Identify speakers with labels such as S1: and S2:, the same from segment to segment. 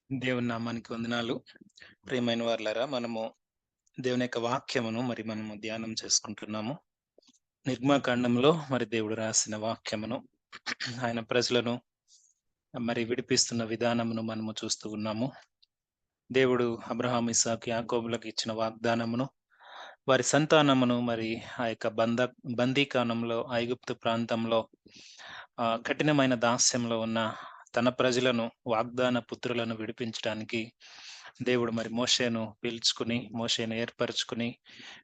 S1: దేవుని నామానికి వందనాలు. ప్రియమైన వారలారా, మనము దేవుని యొక్క వాక్యమును మనము ధ్యానం చేసుకుంటున్నాము. నిర్గమకాండంలో దేవుడు రాసిన వాక్యమును, ఆయన ప్రజలను విడిపిస్తున్న విధానమును మనము చూస్తూ ఉన్నాము. దేవుడు అబ్రహాము, ఇస్సాకు, యాకోబులకు ఇచ్చిన వాగ్దానమును, వారి సంతానమును ఆ యొక్క బందీకానంలో ఐగుప్తు ప్రాంతంలో కఠినమైన దాస్యంలో ఉన్న తన ప్రజలను, వాగ్దాన పుత్రులను విడిపించడానికి దేవుడు మోషేను పిలుచుకుని, మోషేను ఏర్పరచుకుని,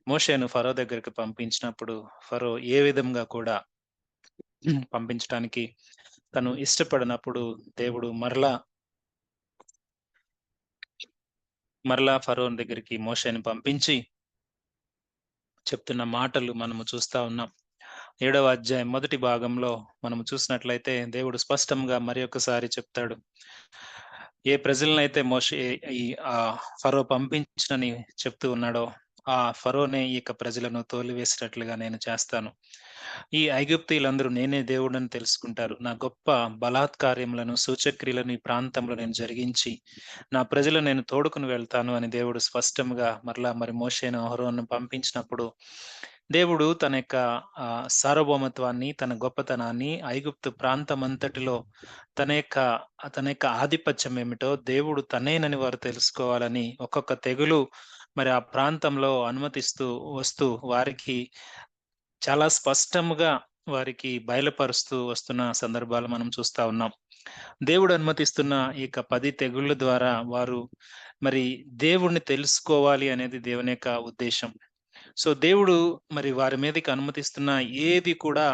S1: మోషేను ఫరో దగ్గరికి పంపించినప్పుడు ఫరో ఏ విధంగా కూడా పంపించటానికి తను ఇష్టపడినప్పుడు దేవుడు మరలా ఫరోన్ దగ్గరికి మోషేని పంపించి చెప్తున్న మాటలు మనము చూస్తా ఉన్నాం. 7వ అధ్యాయం మొదటి భాగంలో మనము చూసినట్లయితే దేవుడు స్పష్టంగా ఒకసారి చెప్తాడు. ఏ ప్రజలనైతే మోషే ఈ ఫరో పంపించనని చెప్తూ ఉన్నాడో, ఆ ఫరోనే ఈ యొక్క ప్రజలను తోలివేసినట్లుగా నేను చేస్తాను. ఈ ఐగుప్తీయులందరూ నేనే దేవుడని తెలుసుకుంటారు. నా గొప్ప బలాత్కార్యములను, సూచక్రియలను ఈ ప్రాంతంలో నేను జరిగించి, నా ప్రజలను నేను తోడుకొని వెళ్తాను అని దేవుడు స్పష్టంగా మోషేను, అహరోనును పంపించినప్పుడు, దేవుడు తన యొక్క సార్వభౌమత్వాన్ని, తన గొప్పతనాన్ని ఐగుప్తు ప్రాంతమంతటిలో తన యొక్క ఆధిపత్యం ఏమిటో దేవుడు తనేనని వారు తెలుసుకోవాలని ఒక్కొక్క తెగులు ఆ ప్రాంతంలో అనుమతిస్తూ వస్తూ వారికి చాలా స్పష్టముగా వారికి బయలుపరుస్తూ వస్తున్న సందర్భాలు మనం చూస్తా ఉన్నాం. దేవుడు అనుమతిస్తున్న ఈ యొక్క 10 తెగుళ్ళ ద్వారా వారు దేవుణ్ణి తెలుసుకోవాలి అనేది దేవుని యొక్క ఉద్దేశం. సో దేవుడు వారి మీదకి అనుమతిస్తున్న ఏది కూడా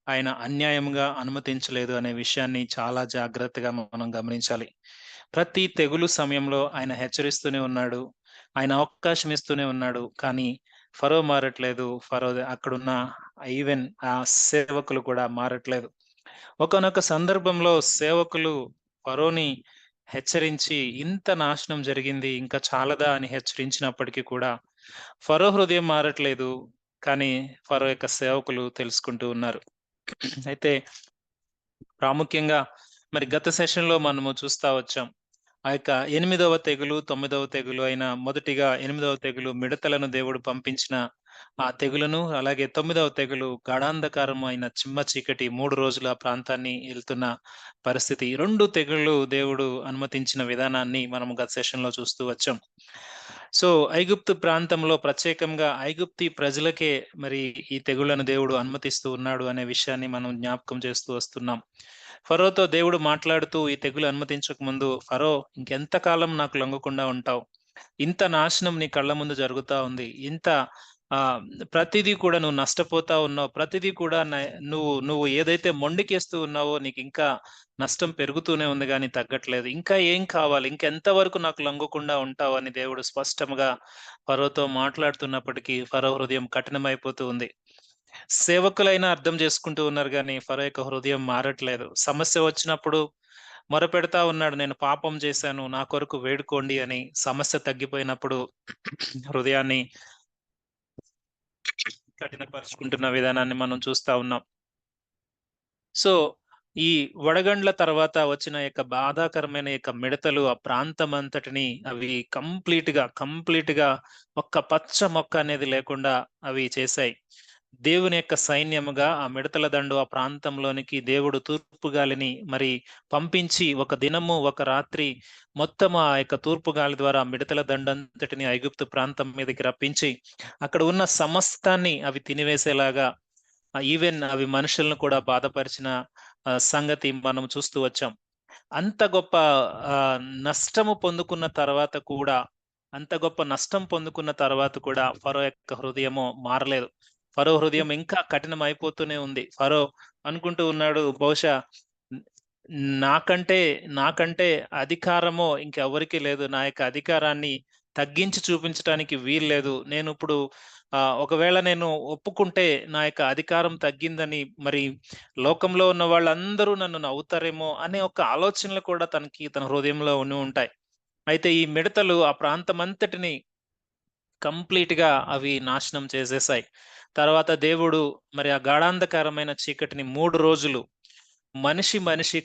S1: ఆయన అన్యాయంగా అనుమతించలేదు అనే విషయాన్ని చాలా జాగ్రత్తగా మనం గమనించాలి. ప్రతి తెగులు సమయంలో ఆయన హెచ్చరిస్తూనే ఉన్నాడు. ఆయన అవకాశం ఇస్తూనే ఉన్నాడు. కానీ ఫరో మారట్లేదు. అక్కడున్న ఈవెన్ ఆ సేవకులు కూడా మారట్లేదు. ఒకానొక సందర్భంలో సేవకులు ఫరోని హెచ్చరించి, ఇంత నాశనం జరిగింది, ఇంకా చాలదా అని హెచ్చరించినప్పటికీ కూడా ఫరో హృదయం మారట్లేదు. కానీ ఫరో యొక్క సేవకులు తెలుసుకుంటూ ఉన్నారు. అయితే ప్రాముఖ్యంగా గత సెషన్‌లో మనము చూస్తా వచ్చాం. ఆ యొక్క 8వ తెగులు, 9వ తెగులు అయిన మొదటిగా 8వ తెగులు మిడతలను దేవుడు పంపించిన ఆ తెగులును, అలాగే 9వ తెగులు గాఢాంధకారం అయిన చిమ్మ చీకటి 3 రోజులు ఆ ప్రాంతాన్ని ఎళ్తున్న పరిస్థితి. 2 తెగుళ్ళు దేవుడు అనుమతించిన విధానాన్ని మనం గత సెషన్‌లో చూస్తూ వచ్చాం. సో, ఐగుప్తు ప్రాంతంలో ప్రత్యేకంగా ఐగుప్తీ ప్రజలకే ఈ తెగుళ్లను దేవుడు అనుమతిస్తూ ఉన్నాడు అనే విషయాన్ని మనం జ్ఞాపకం చేస్తూ వస్తున్నాం. ఫరోతో దేవుడు మాట్లాడుతూ ఈ తెగులు అనుమతించక ముందు, "ఫరో, ఇంకెంత కాలం నాకు లొంగకుండా ఉంటావు? ఇంత నాశనం నీ కళ్ళ ముందు జరుగుతా ఉంది. ఆహ్, ప్రతిదీ కూడా నువ్వు నష్టపోతా ఉన్నావు. ప్రతిదీ కూడా నువ్వు నువ్వు ఏదైతే మొండికేస్తూ ఉన్నావో నీకింకా నష్టం పెరుగుతూనే ఉంది గానీ తగ్గట్లేదు. ఇంకా ఏం కావాలి? ఇంకెంత వరకు నాకు లొంగకుండా ఉంటావు?" అని దేవుడు స్పష్టంగా ఫరోతో మాట్లాడుతున్నప్పటికీ ఫరో హృదయం కఠినమైపోతూ ఉంది. సేవకులైనా అర్థం చేసుకుంటూ ఉన్నారు గానీ, ఫరో యొక్క హృదయం మారట్లేదు. సమస్య వచ్చినప్పుడు మొరపెడతా ఉన్నాడు. నేను పాపం చేశాను. నా కొరకు వేడుకోండి అని. సమస్య తగ్గిపోయినప్పుడు హృదయాన్ని కఠినపరుచుకుంటున్న విధానాన్ని మనం చూస్తా ఉన్నాం. సో, ఈ వడగండ్ల తర్వాత వచ్చిన యొక్క బాధాకరమైన యొక్క మిడతలు ఆ ప్రాంతమంతటిని అవి కంప్లీట్‌గా ఒక్క పచ్చ మొక్క అనేది లేకుండా అవి చేశాయి. దేవుని యొక్క సైన్యముగా ఆ మిడతల దండు ఆ ప్రాంతంలోనికి దేవుడు తూర్పు గాలిని పంపించి, ఒక దినము, ఒక రాత్రి మొత్తం ఆ యొక్క తూర్పు గాలి ద్వారా ఆ మిడతల దండంతటిని ఐగుప్తు ప్రాంతం మీదకి రప్పించి, అక్కడ ఉన్న సమస్తాన్ని అవి తినివేసేలాగా, ఈవెన్ అవి మనుషులను కూడా బాధపరిచిన సంగతి మనం చూస్తూ వచ్చాం. అంత గొప్ప ఆహ్, నష్టము పొందుకున్న తర్వాత కూడా అంత గొప్ప నష్టం పొందుకున్న తర్వాత కూడా ఫరో యొక్క హృదయము మారలేదు. ఫరో హృదయం ఇంకా కఠినమైపోతూనే ఉంది. ఫరో అనుకుంటూ ఉన్నాడు, బహుశా న్ నాకంటే నాకంటే అధికారమో ఇంకెవ్వరికీ లేదు. నా యొక్క అధికారాన్ని తగ్గించి చూపించటానికి వీల్లేదు. నేనిప్పుడు ఒకవేళ నేను ఒప్పుకుంటే నా యొక్క అధికారం తగ్గిందని లోకంలో ఉన్న వాళ్ళందరూ నన్ను నవ్వుతారేమో అనే ఒక ఆలోచనలు కూడా తన హృదయంలో ఉంటాయి. అయితే ఈ మిడతలు ఆ ప్రాంతమంతటిని కంప్లీట్‌గా అవి నాశనం చేసేశాయి. తర్వాత దేవుడు ఆ గాఢాంధకారమైన చీకటిని 3 రోజులు మనిషి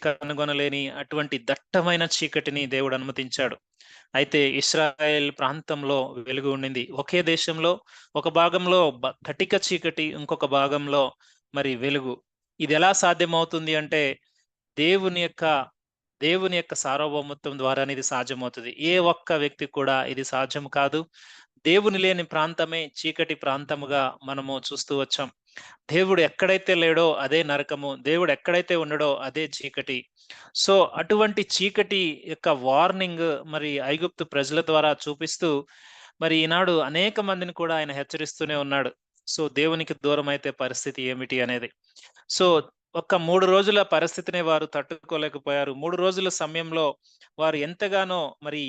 S1: కనుగొనలేని అటువంటి దట్టమైన చీకటిని దేవుడు అనుమతించాడు. అయితే ఇశ్రాయేల్ ప్రాంతంలో వెలుగు ఉండింది. ఒకే దేశంలో ఒక భాగంలో కటిక చీకటి, ఇంకొక భాగంలో మరి వెలుగు. ఇది ఎలా సాధ్యమవుతుంది అంటే దేవుని యొక్క దేవుని యొక్క సార్వభౌమత్వం ద్వారానే ఇది సాధ్యమవుతుంది. ఏ ఒక్క వ్యక్తి కూడా ఇది సాధ్యం కాదు. దేవుని లేని ప్రాంతమే చీకటి ప్రాంతముగా మనము చూస్తూ వచ్చాం. దేవుడు ఎక్కడైతే లేడో అదే నరకము. దేవుడు ఎక్కడైతే ఉండడో అదే చీకటి. సో, అటువంటి చీకటి యొక్క వార్నింగ్ మరి ఐగుప్తు ప్రజల ద్వారా చూపిస్తూ, మరి ఈనాడు అనేక మందిని కూడా ఆయన హెచ్చరిస్తూనే ఉన్నాడు. సో, దేవునికి దూరమైతే పరిస్థితి ఏమిటి అనేది. సో, ఒక్క 3 రోజుల పరిస్థితిని వారు తట్టుకోలేకపోయారు. 3 రోజుల సమయంలో వారు ఎంతగానో మరి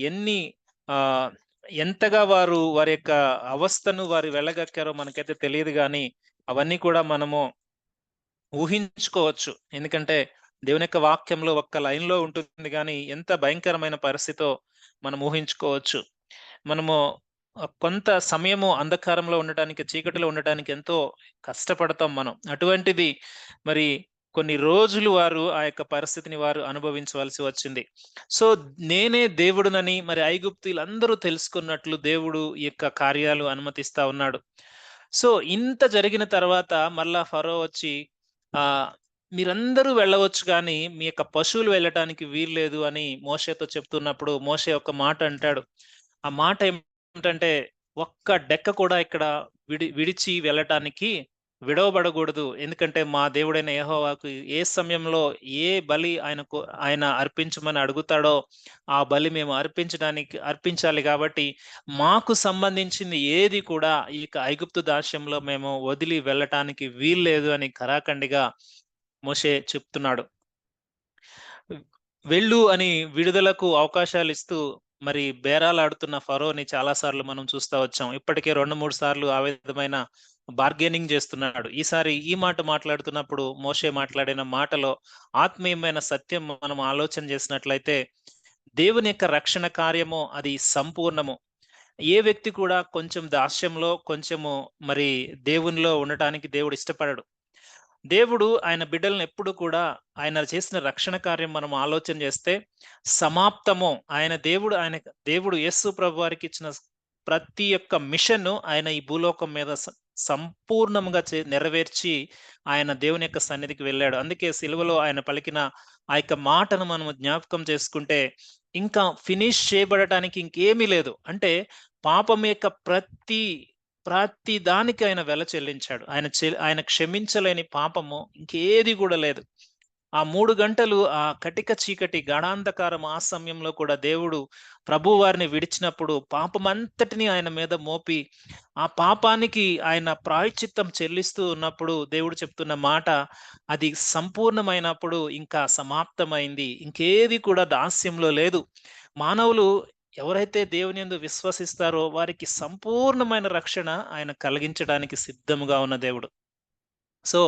S1: ఆహ్, ఎంతగా వారి యొక్క అవస్థను వారు వెళ్ళగక్కారో మనకైతే తెలీదు గానీ, అవన్నీ కూడా మనము ఊహించుకోవచ్చు. ఎందుకంటే దేవుని యొక్క వాక్యంలో ఒక్క లైన్‌లో ఉంటుంది గానీ, ఎంత భయంకరమైన పరిస్థితో మనం ఊహించుకోవచ్చు. మనము కొంత సమయము అంధకారంలో ఉండటానికి, చీకటిలో ఉండటానికి ఎంతో కష్టపడతాం మనం. అటువంటిది మరి కొన్ని రోజులు వారు ఆ యొక్క పరిస్థితిని వారు అనుభవించవలసి వచ్చింది. సో, నేనే దేవుడునని మరి ఐగుప్తీయులందరూ తెలుసుకున్నట్లు దేవుడు ఈ యొక్క కార్యాలు అనుమతిస్తా ఉన్నాడు. సో, ఇంత జరిగిన తర్వాత మళ్ళా ఫరో వచ్చి ఆహ్, మీరందరూ వెళ్ళవచ్చు గానీ, మీ యొక్క పశువులు వెళ్ళటానికి వీల్లేదు అని మోషేతో చెప్తున్నప్పుడు, మోషే ఒక మాట అంటాడు. ఆ మాట ఏమిటంటే, ఒక్క డెక్క కూడా ఇక్కడ విడిచి వెళ్ళటానికి విడవబడకూడదు. ఎందుకంటే, మా దేవుడైన యెహోవాకు ఏ సమయంలో ఏ బలి ఆయన అర్పించమని అడుగుతాడో, ఆ బలి మేము అర్పించాలి కాబట్టి, మాకు సంబంధించింది ఏది కూడా ఈ ఐగుప్తు దాస్యంలో మేము వదిలి వెళ్ళటానికి వీల్లేదు అని ఖరాఖండిగా మోషే చెప్తున్నాడు. వెళ్ళు అని విడుదలకు అవకాశాలిస్తూ మరి బేరాలాడుతున్న ఫరోని చాలా సార్లు మనం చూస్తా వచ్చాం. ఇప్పటికే 2, 3 సార్లు ఆ విధమైన బార్గెనింగ్ చేస్తున్నాడు. ఈసారి ఈ మాట మాట్లాడుతున్నప్పుడు మోషే మాట్లాడిన మాటలో ఆత్మీయమైన సత్యం మనం ఆలోచన చేసినట్లయితే, దేవుని యొక్క రక్షణ కార్యము అది సంపూర్ణము. ఏ వ్యక్తి కూడా కొంచెం దాస్యంలో, కొంచెము మరి దేవునిలో ఉండటానికి దేవుడు ఇష్టపడడు. దేవుడు ఆయన బిడ్డలను ఎప్పుడు కూడా ఆయన చేసిన రక్షణ కార్యం మనం ఆలోచన చేస్తే సమాప్తము. దేవుడు యేసు ప్రభువారికి ఇచ్చిన ప్రతి ఒక్క మిషన్‌ను ఆయన ఈ భూలోకం మీద సంపూర్ణంగా నెరవేర్చి ఆయన దేవుని యొక్క సన్నిధికి వెళ్ళాడు. అందుకే సిలువలో ఆయన పలికిన ఆ యొక్క మాటను మనము జ్ఞాపకం చేసుకుంటే, ఇంకా ఫినిష్ చేయబడటానికి ఇంకేమీ లేదు. అంటే పాపం యొక్క ప్రతి దానికి ఆయన వెల చెల్లించాడు. ఆయన క్షమించలేని పాపము ఇంకేది గూడా లేదు. ఆ 3 గంటలు ఆ కటిక చీకటి గాఢాంధకారం ఆ సమయంలో కూడా దేవుడు ప్రభువారిని విడిచినప్పుడు పాపమంతటిని ఆయన మీద మోపి, ఆ పాపానికి ఆయన ప్రాయశ్చిత్తం చెల్లిస్తూ ఉన్నప్పుడు దేవుడు చెప్తున్న మాట, అది సంపూర్ణమైనప్పుడు ఇంకా సమాప్తమైంది. ఇంకేది కూడా దాస్యంలో లేదు. మానవులు ఎవరైతే దేవుని యందు విశ్వసిస్తారో వారికి సంపూర్ణమైన రక్షణ ఆయన కలిగించడానికి సిద్ధముగా ఉన్న దేవుడు. సో,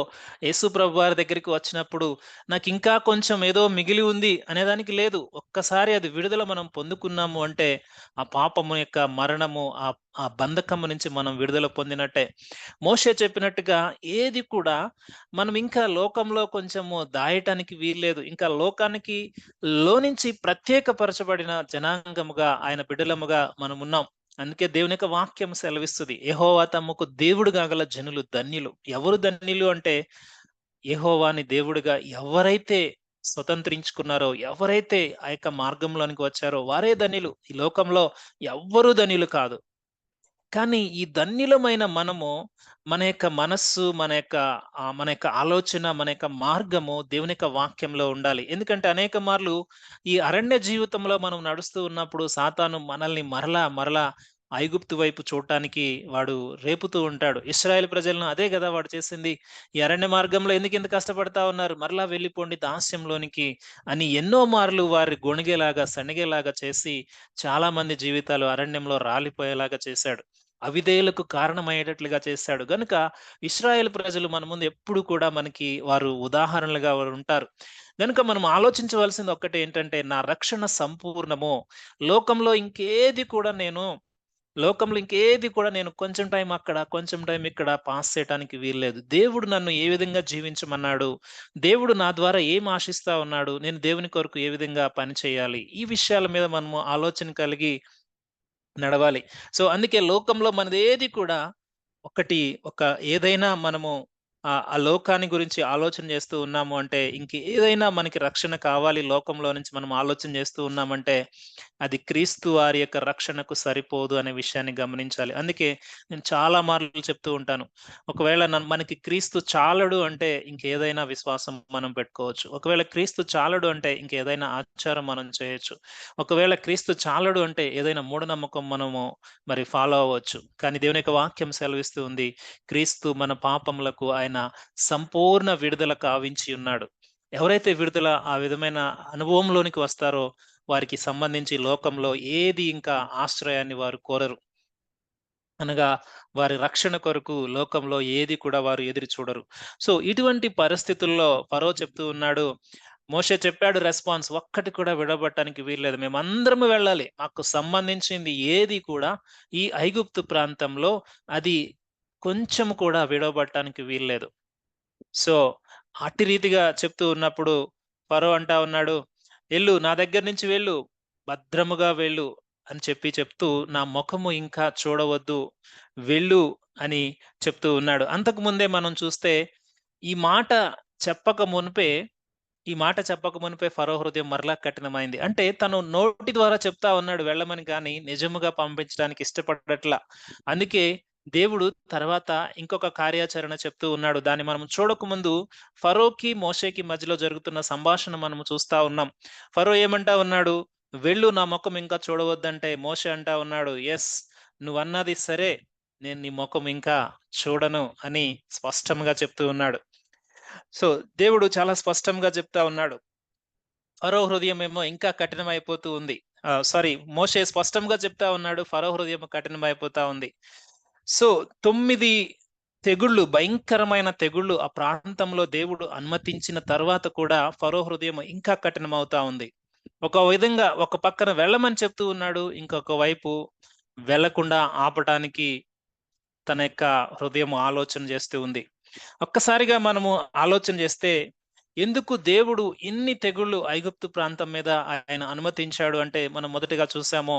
S1: యేసు ప్రభువారి దగ్గరికి వచ్చినప్పుడు నాకింకా కొంచెం ఏదో మిగిలి ఉంది అనేదానికి లేదు. ఒక్కసారి అది విడుదల మనం పొందుకున్నాము అంటే, ఆ పాపము యొక్క మరణము, ఆ బంధకము నుంచి మనం విడుదల పొందినట్టే. మోషే చెప్పినట్టుగా ఏది కూడా మనం ఇంకా లోకంలో కొంచెము దాయటానికి వీల్లేదు. ఇంకా లోకానికి లోనించి ప్రత్యేకపరచబడిన జనాంగముగా, ఆయన బిడ్డలముగా మనమున్నాం. అందుకే దేవుని యొక్క వాక్యం సెలవిస్తది. యెహోవా తమకు దేవుడుగా గల జనులు ధన్యులు. ఎవరు ధన్యులు అంటే, యెహోవాని దేవుడుగా ఎవరైతే స్వతంత్రించుకున్నారో, ఎవరైతే ఆ యొక్క మార్గంలోనికి వచ్చారో వారే ధన్యులు. ఈ లోకంలో ఎవ్వరు ధన్యులు కాదు. కానీ ఈ ధన్యులమైన మనము మన యొక్క మనస్సు, మన యొక్క ఆలోచన, మన యొక్క మార్గము దేవుని యొక్క వాక్యంలో ఉండాలి. ఎందుకంటే అనేక మార్లు ఈ అరణ్య జీవితంలో మనం నడుస్తూ ఉన్నప్పుడు సాతాను మనల్ని మరలా ఐగుప్తు వైపు చూడటానికి వాడు రేపుతూ ఉంటాడు. ఇశ్రాయేలు ప్రజలను అదే గదా వాడు చేసింది. ఈ అరణ్య మార్గంలో ఎందుకింత కష్టపడతా ఉన్నారు? మరలా వెళ్ళిపోండి దాస్యంలోనికి అని ఎన్నో మార్లు వారి గొణిగేలాగా, సణిగేలాగా చేసి చాలా మంది జీవితాలు అరణ్యంలో రాలిపోయేలాగా చేశాడు. అవిధేయులకు కారణమయ్యేటట్లుగా చేశాడు. గనుక ఇశ్రాయేలు ప్రజలు మన ముందు ఎప్పుడు కూడా వారు ఉదాహరణలుగా ఉంటారు. గనుక మనం ఆలోచించవలసింది ఒక్కటేంటంటే, నా రక్షణ సంపూర్ణము. లోకంలో ఇంకేది కూడా నేను లోకంలో ఇంకేది కూడా నేను కొంచెం టైం అక్కడ, కొంచెం టైం ఇక్కడ పాస్ చేయటానికి వీల్లేదు. దేవుడు నన్ను ఏ విధంగా జీవించమన్నాడు? దేవుడు నా ద్వారా ఏం ఆశిస్తా ఉన్నాడు? నేను దేవుని కొరకు ఏ విధంగా పని చేయాలి? ఈ విషయాల మీద మనము ఆలోచన కలిగి నడవాలి. సో, అందుకే లోకంలో మనదేది కూడా ఒకటి ఒక ఏదైనా మనము ఆ లోకాన్ని గురించి ఆలోచన చేస్తూ ఉన్నాము అంటే, ఇంకేదైనా మనకి రక్షణ కావాలి లోకంలో నుంచి మనం ఆలోచన చేస్తూ ఉన్నామంటే, అది క్రీస్తు వారి యొక్క రక్షణకు సరిపోదు అనే విషయాన్ని గమనించాలి. అందుకే నేను చాలా మార్లు చెప్తూ ఉంటాను. ఒకవేళ మనకి క్రీస్తు చాలడు అంటే ఇంకేదైనా విశ్వాసం మనం పెట్టుకోవచ్చు. ఒకవేళ క్రీస్తు చాలడు అంటే ఇంకేదైనా ఆచారం మనం చేయొచ్చు. ఒకవేళ క్రీస్తు చాలడు అంటే ఏదైనా మూఢనమ్మకం మనము మరి ఫాలో అవ్వచ్చు. కానీ దేవుని యొక్క వాక్యం సెలవిస్తూ ఉంది. క్రీస్తు మన పాపములకు ఆయన సంపూర్ణ విడుదల కావించి ఉన్నాడు. ఎవరైతే విడుదల ఆ విధమైన అనుభవంలోనికి వస్తారో వారికి సంబంధించి లోకంలో ఏది ఇంకా ఆశ్రయాన్ని వారు కోరరు. అనగా వారి రక్షణ కొరకు లోకంలో ఏది కూడా వారు ఎదురు చూడరు. సో, ఇటువంటి పరిస్థితుల్లో ఫరో చెప్తూ ఉన్నాడు. మోషే చెప్పాడు రెస్పాన్స్, ఒక్కటి కూడా విడవబట్టడానికి వీల్లేదు. మేమందరము వెళ్ళాలి. మాకు సంబంధించింది ఏది కూడా ఈ ఐగుప్తు ప్రాంతంలో అది కొంచెం కూడా విడవబట్టడానికి వీల్లేదు. సో, అట్టి రీతిగా చెప్తూ ఉన్నప్పుడు ఫరో అంటా ఉన్నాడు, "ఎళ్ళు నా దగ్గర నుంచి వెళ్ళు. భద్రముగా వెళ్ళు" అని చెప్తూ నా ముఖము ఇంకా చూడవద్దు. వెళ్ళు అని చెప్తూ ఉన్నాడు. అంతకు ముందే మనం చూస్తే ఈ మాట చెప్పక మునుపే ఫరో హృదయం మరలా కఠినమైంది. అంటే తను నోటి ద్వారా చెప్తా ఉన్నాడు వెళ్ళమని, గాని నిజముగా పంపించడానికి ఇష్టపడట్లా. అందుకే దేవుడు తర్వాత ఇంకొక కార్యాచరణ చెప్తూ ఉన్నాడు. దాన్ని మనం చూడకముందు ఫరోకి, మోషేకి మధ్యలో జరుగుతున్న సంభాషణ మనము చూస్తా ఉన్నాం. ఫరో ఏమంటా ఉన్నాడు? "వెళ్ళు నా ముఖం ఇంకా చూడవద్దంటే" మోషే అంటా ఉన్నాడు, "యెస్, నువ్వన్నది సరే. నేను నీ ముఖం ఇంకా చూడను" అని స్పష్టంగా చెప్తూ ఉన్నాడు. సో, దేవుడు చాలా స్పష్టంగా చెప్తా ఉన్నాడు. ఫరో హృదయమేమో ఇంకా కఠినమైపోతూ ఉంది. మోషే స్పష్టంగా చెప్తా ఉన్నాడు. ఫరో హృదయం కఠినమైపోతా ఉంది. సో, 9 తెగుళ్ళు, భయంకరమైన తెగుళ్ళు ఆ ప్రాంతంలో దేవుడు అనుమతించిన తర్వాత కూడా ఫరో హృదయం ఇంకా కఠినమవుతా ఉంది. ఒక విధంగా ఒక పక్కన వెళ్ళమని చెప్తూ ఉన్నాడు. ఇంకొక వైపు వెళ్ళకుండా ఆపటానికి తన యొక్క హృదయం ఆలోచన చేస్తూ ఉంది. ఒక్కసారిగా మనము ఆలోచన చేస్తే, ఎందుకు దేవుడు ఇన్ని తెగుళ్ళు ఐగుప్తు ప్రాంతం మీద ఆయన అనుమతించాడు అంటే, మనం మొదటగా చూసాము,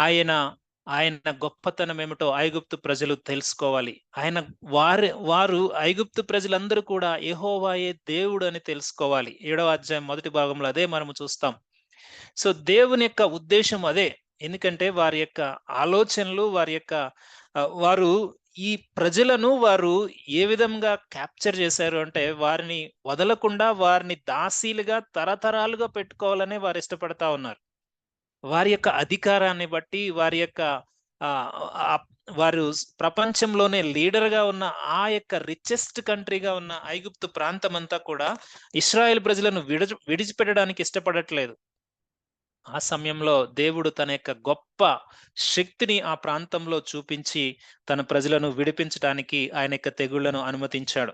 S1: ఆయన ఆయన గొప్పతనం ఏమిటో ఐగుప్తు ప్రజలు తెలుసుకోవాలి. వారు ఐగుప్తు ప్రజలందరూ కూడా యెహోవాయే దేవుడు అని తెలుసుకోవాలి. 7వ అధ్యాయం మొదటి భాగంలో అదే మనము చూస్తాం. సో, దేవుని యొక్క ఉద్దేశ్యం అదే. ఎందుకంటే వారి యొక్క ఆలోచనలు, వారు ఈ ప్రజలను వారు ఏ విధంగా క్యాప్చర్ చేశారు అంటే, వారిని వదలకుండా వారిని దాసీలుగా తరతరాలుగా పెట్టుకోవాలనే వారు ఇష్టపడతా ఉన్నారు. వారి యొక్క అధికారాన్ని బట్టి, వారి యొక్క ఆహ్, ఆహ్, వారు ప్రపంచంలోనే లీడర్‌గా ఉన్న ఆ యొక్క రిచెస్ట్ కంట్రీగా ఉన్న ఐగుప్తు ప్రాంతమంతా కూడా ఇశ్రాయేల్ ప్రజలను విడిచిపెట్టడానికి ఇష్టపడట్లేదు. ఆ సమయంలో దేవుడు తన యొక్క గొప్ప శక్తిని ఆ ప్రాంతంలో చూపించి, తన ప్రజలను విడిపించటానికి ఆయన యొక్క తెగుళ్లను అనుమతించాడు.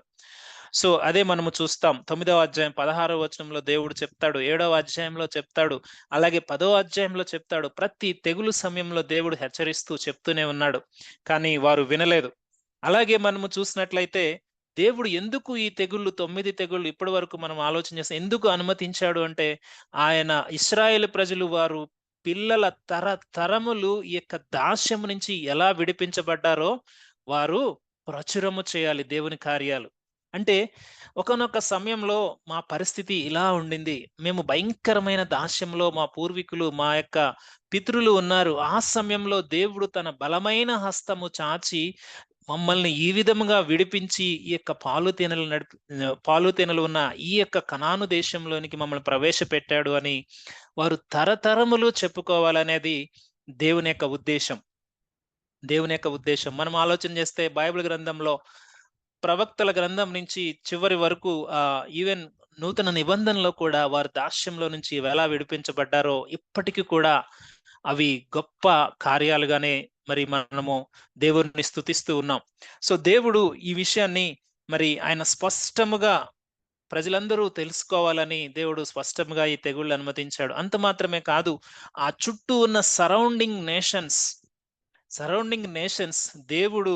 S1: సో, అదే మనము చూస్తాం. 9వ అధ్యాయం 16వ వచనంలో దేవుడు చెప్తాడు. 7వ అధ్యాయంలో చెప్తాడు. అలాగే 10వ అధ్యాయంలో చెప్తాడు. ప్రతి తెగులు సమయంలో దేవుడు హెచ్చరిస్తూ చెప్తూనే ఉన్నాడు. కానీ వారు వినలేదు. అలాగే మనము చూసినట్లయితే దేవుడు ఎందుకు ఈ తెగుళ్ళు 9 తెగుళ్ళు ఇప్పటి వరకు మనం ఆలోచన చేస్తే ఎందుకు అనుమతించాడు అంటే, ఆయన ఇశ్రాయేలు ప్రజలు వారు పిల్లల తరములు ఈ యొక్క దాస్యము నుంచి ఎలా విడిపించబడ్డారో వారు ప్రచురము చేయాలి దేవుని కార్యాలు. అంటే ఒకానొక సమయంలో మా పరిస్థితి ఇలా ఉండింది. మేము భయంకరమైన దాస్యంలో మా పూర్వీకులు, మా యొక్క పితరులు ఉన్నారు. ఆ సమయంలో దేవుడు తన బలమైన హస్తము చాచి మమ్మల్ని ఈ విధముగా విడిపించి ఈ యొక్క పాలు తేనెలు ఉన్న ఈ యొక్క కనాను దేశంలోనికి మమ్మల్ని ప్రవేశపెట్టాడు అని వారు తరతరములు చెప్పుకోవాలనేది దేవుని యొక్క ఉద్దేశం. దేవుని యొక్క ఉద్దేశం. మనం ఆలోచన చేస్తే బైబిల్ గ్రంథంలో ప్రవక్తల గ్రంథం నుంచి చివరి వరకు ఈవెన్ నూతన నిబంధనలో కూడా వారు దాస్యంలో నుంచి ఎలా విడిపించబడ్డారో ఇప్పటికి కూడా అవి గొప్ప కార్యాలుగానే మరి మనము దేవుణ్ణి స్తుతిస్తూ ఉన్నాం. సో, దేవుడు ఈ విషయాన్ని మరి ఆయన స్పష్టముగా ప్రజలందరూ తెలుసుకోవాలని దేవుడు స్పష్టంగా ఈ తెగుళ్ళు అనుమతించాడు. అంత మాత్రమే కాదు, ఆ చుట్టూ ఉన్న సరౌండింగ్ నేషన్స్ సరౌండింగ్ నేషన్స్ దేవుడు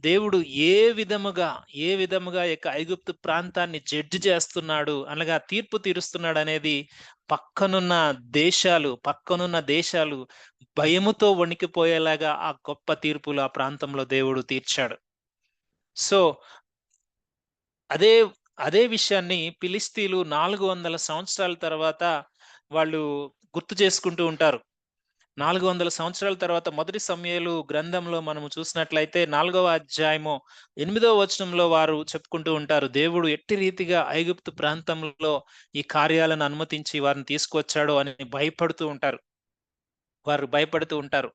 S1: దేవుడు ఏ విధముగా యొక్క ఐగుప్తు ప్రాంతాన్ని జడ్జి చేస్తున్నాడు, అనగా తీర్పు తీరుస్తున్నాడు అనేది పక్కనున్న దేశాలు భయముతో వణికిపోయేలాగా ఆ గొప్ప తీర్పులు ఆ ప్రాంతంలో దేవుడు తీర్చాడు. సో అదే అదే విషయాన్ని ఫిలిస్తీన్లు 400 సంవత్సరాల తర్వాత వాళ్ళు గుర్తు చేసుకుంటూ ఉంటారు. 400 సంవత్సరాల తర్వాత మొదటి సమూయేలు గ్రంథంలో మనము చూసినట్లయితే 4వ అధ్యాయము 8వ వచనంలో వారు చెప్పుకుంటూ ఉంటారు. దేవుడు ఎట్టి రీతిగా ఐగుప్తు ప్రాంతంలో ఈ కార్యాలను అనుమతించి వారిని తీసుకొచ్చాడో అని వారు భయపడుతూ ఉంటారు.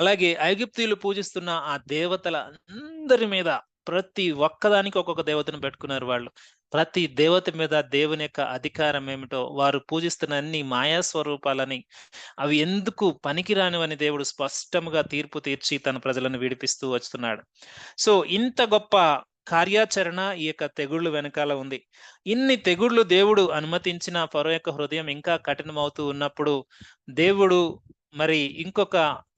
S1: అలాగే ఐగుప్తీయులు పూజిస్తున్న ఆ దేవతల అందరి మీద ప్రతి ఒక్కదానికి ఒక్కొక్క దేవతను పెట్టుకున్నారు వాళ్ళు. ప్రతి దేవత మీద దేవుని యొక్క అధికారం ఏమిటో, వారు పూజిస్తున్న అన్ని మాయా స్వరూపాలని, అవి ఎందుకు పనికిరానివని దేవుడు స్పష్టంగా తీర్పు తీర్చి తన ప్రజలను విడిపిస్తూ వస్తున్నాడు. సో ఇంత గొప్ప కార్యాచరణ ఈ యొక్క తెగుళ్ళు వెనకాల ఉంది. ఇన్ని తెగుళ్ళు దేవుడు అనుమతించిన ఫరో యొక్క హృదయం ఇంకా కఠినమవుతూ ఉన్నప్పుడు దేవుడు మరి ఇంకొక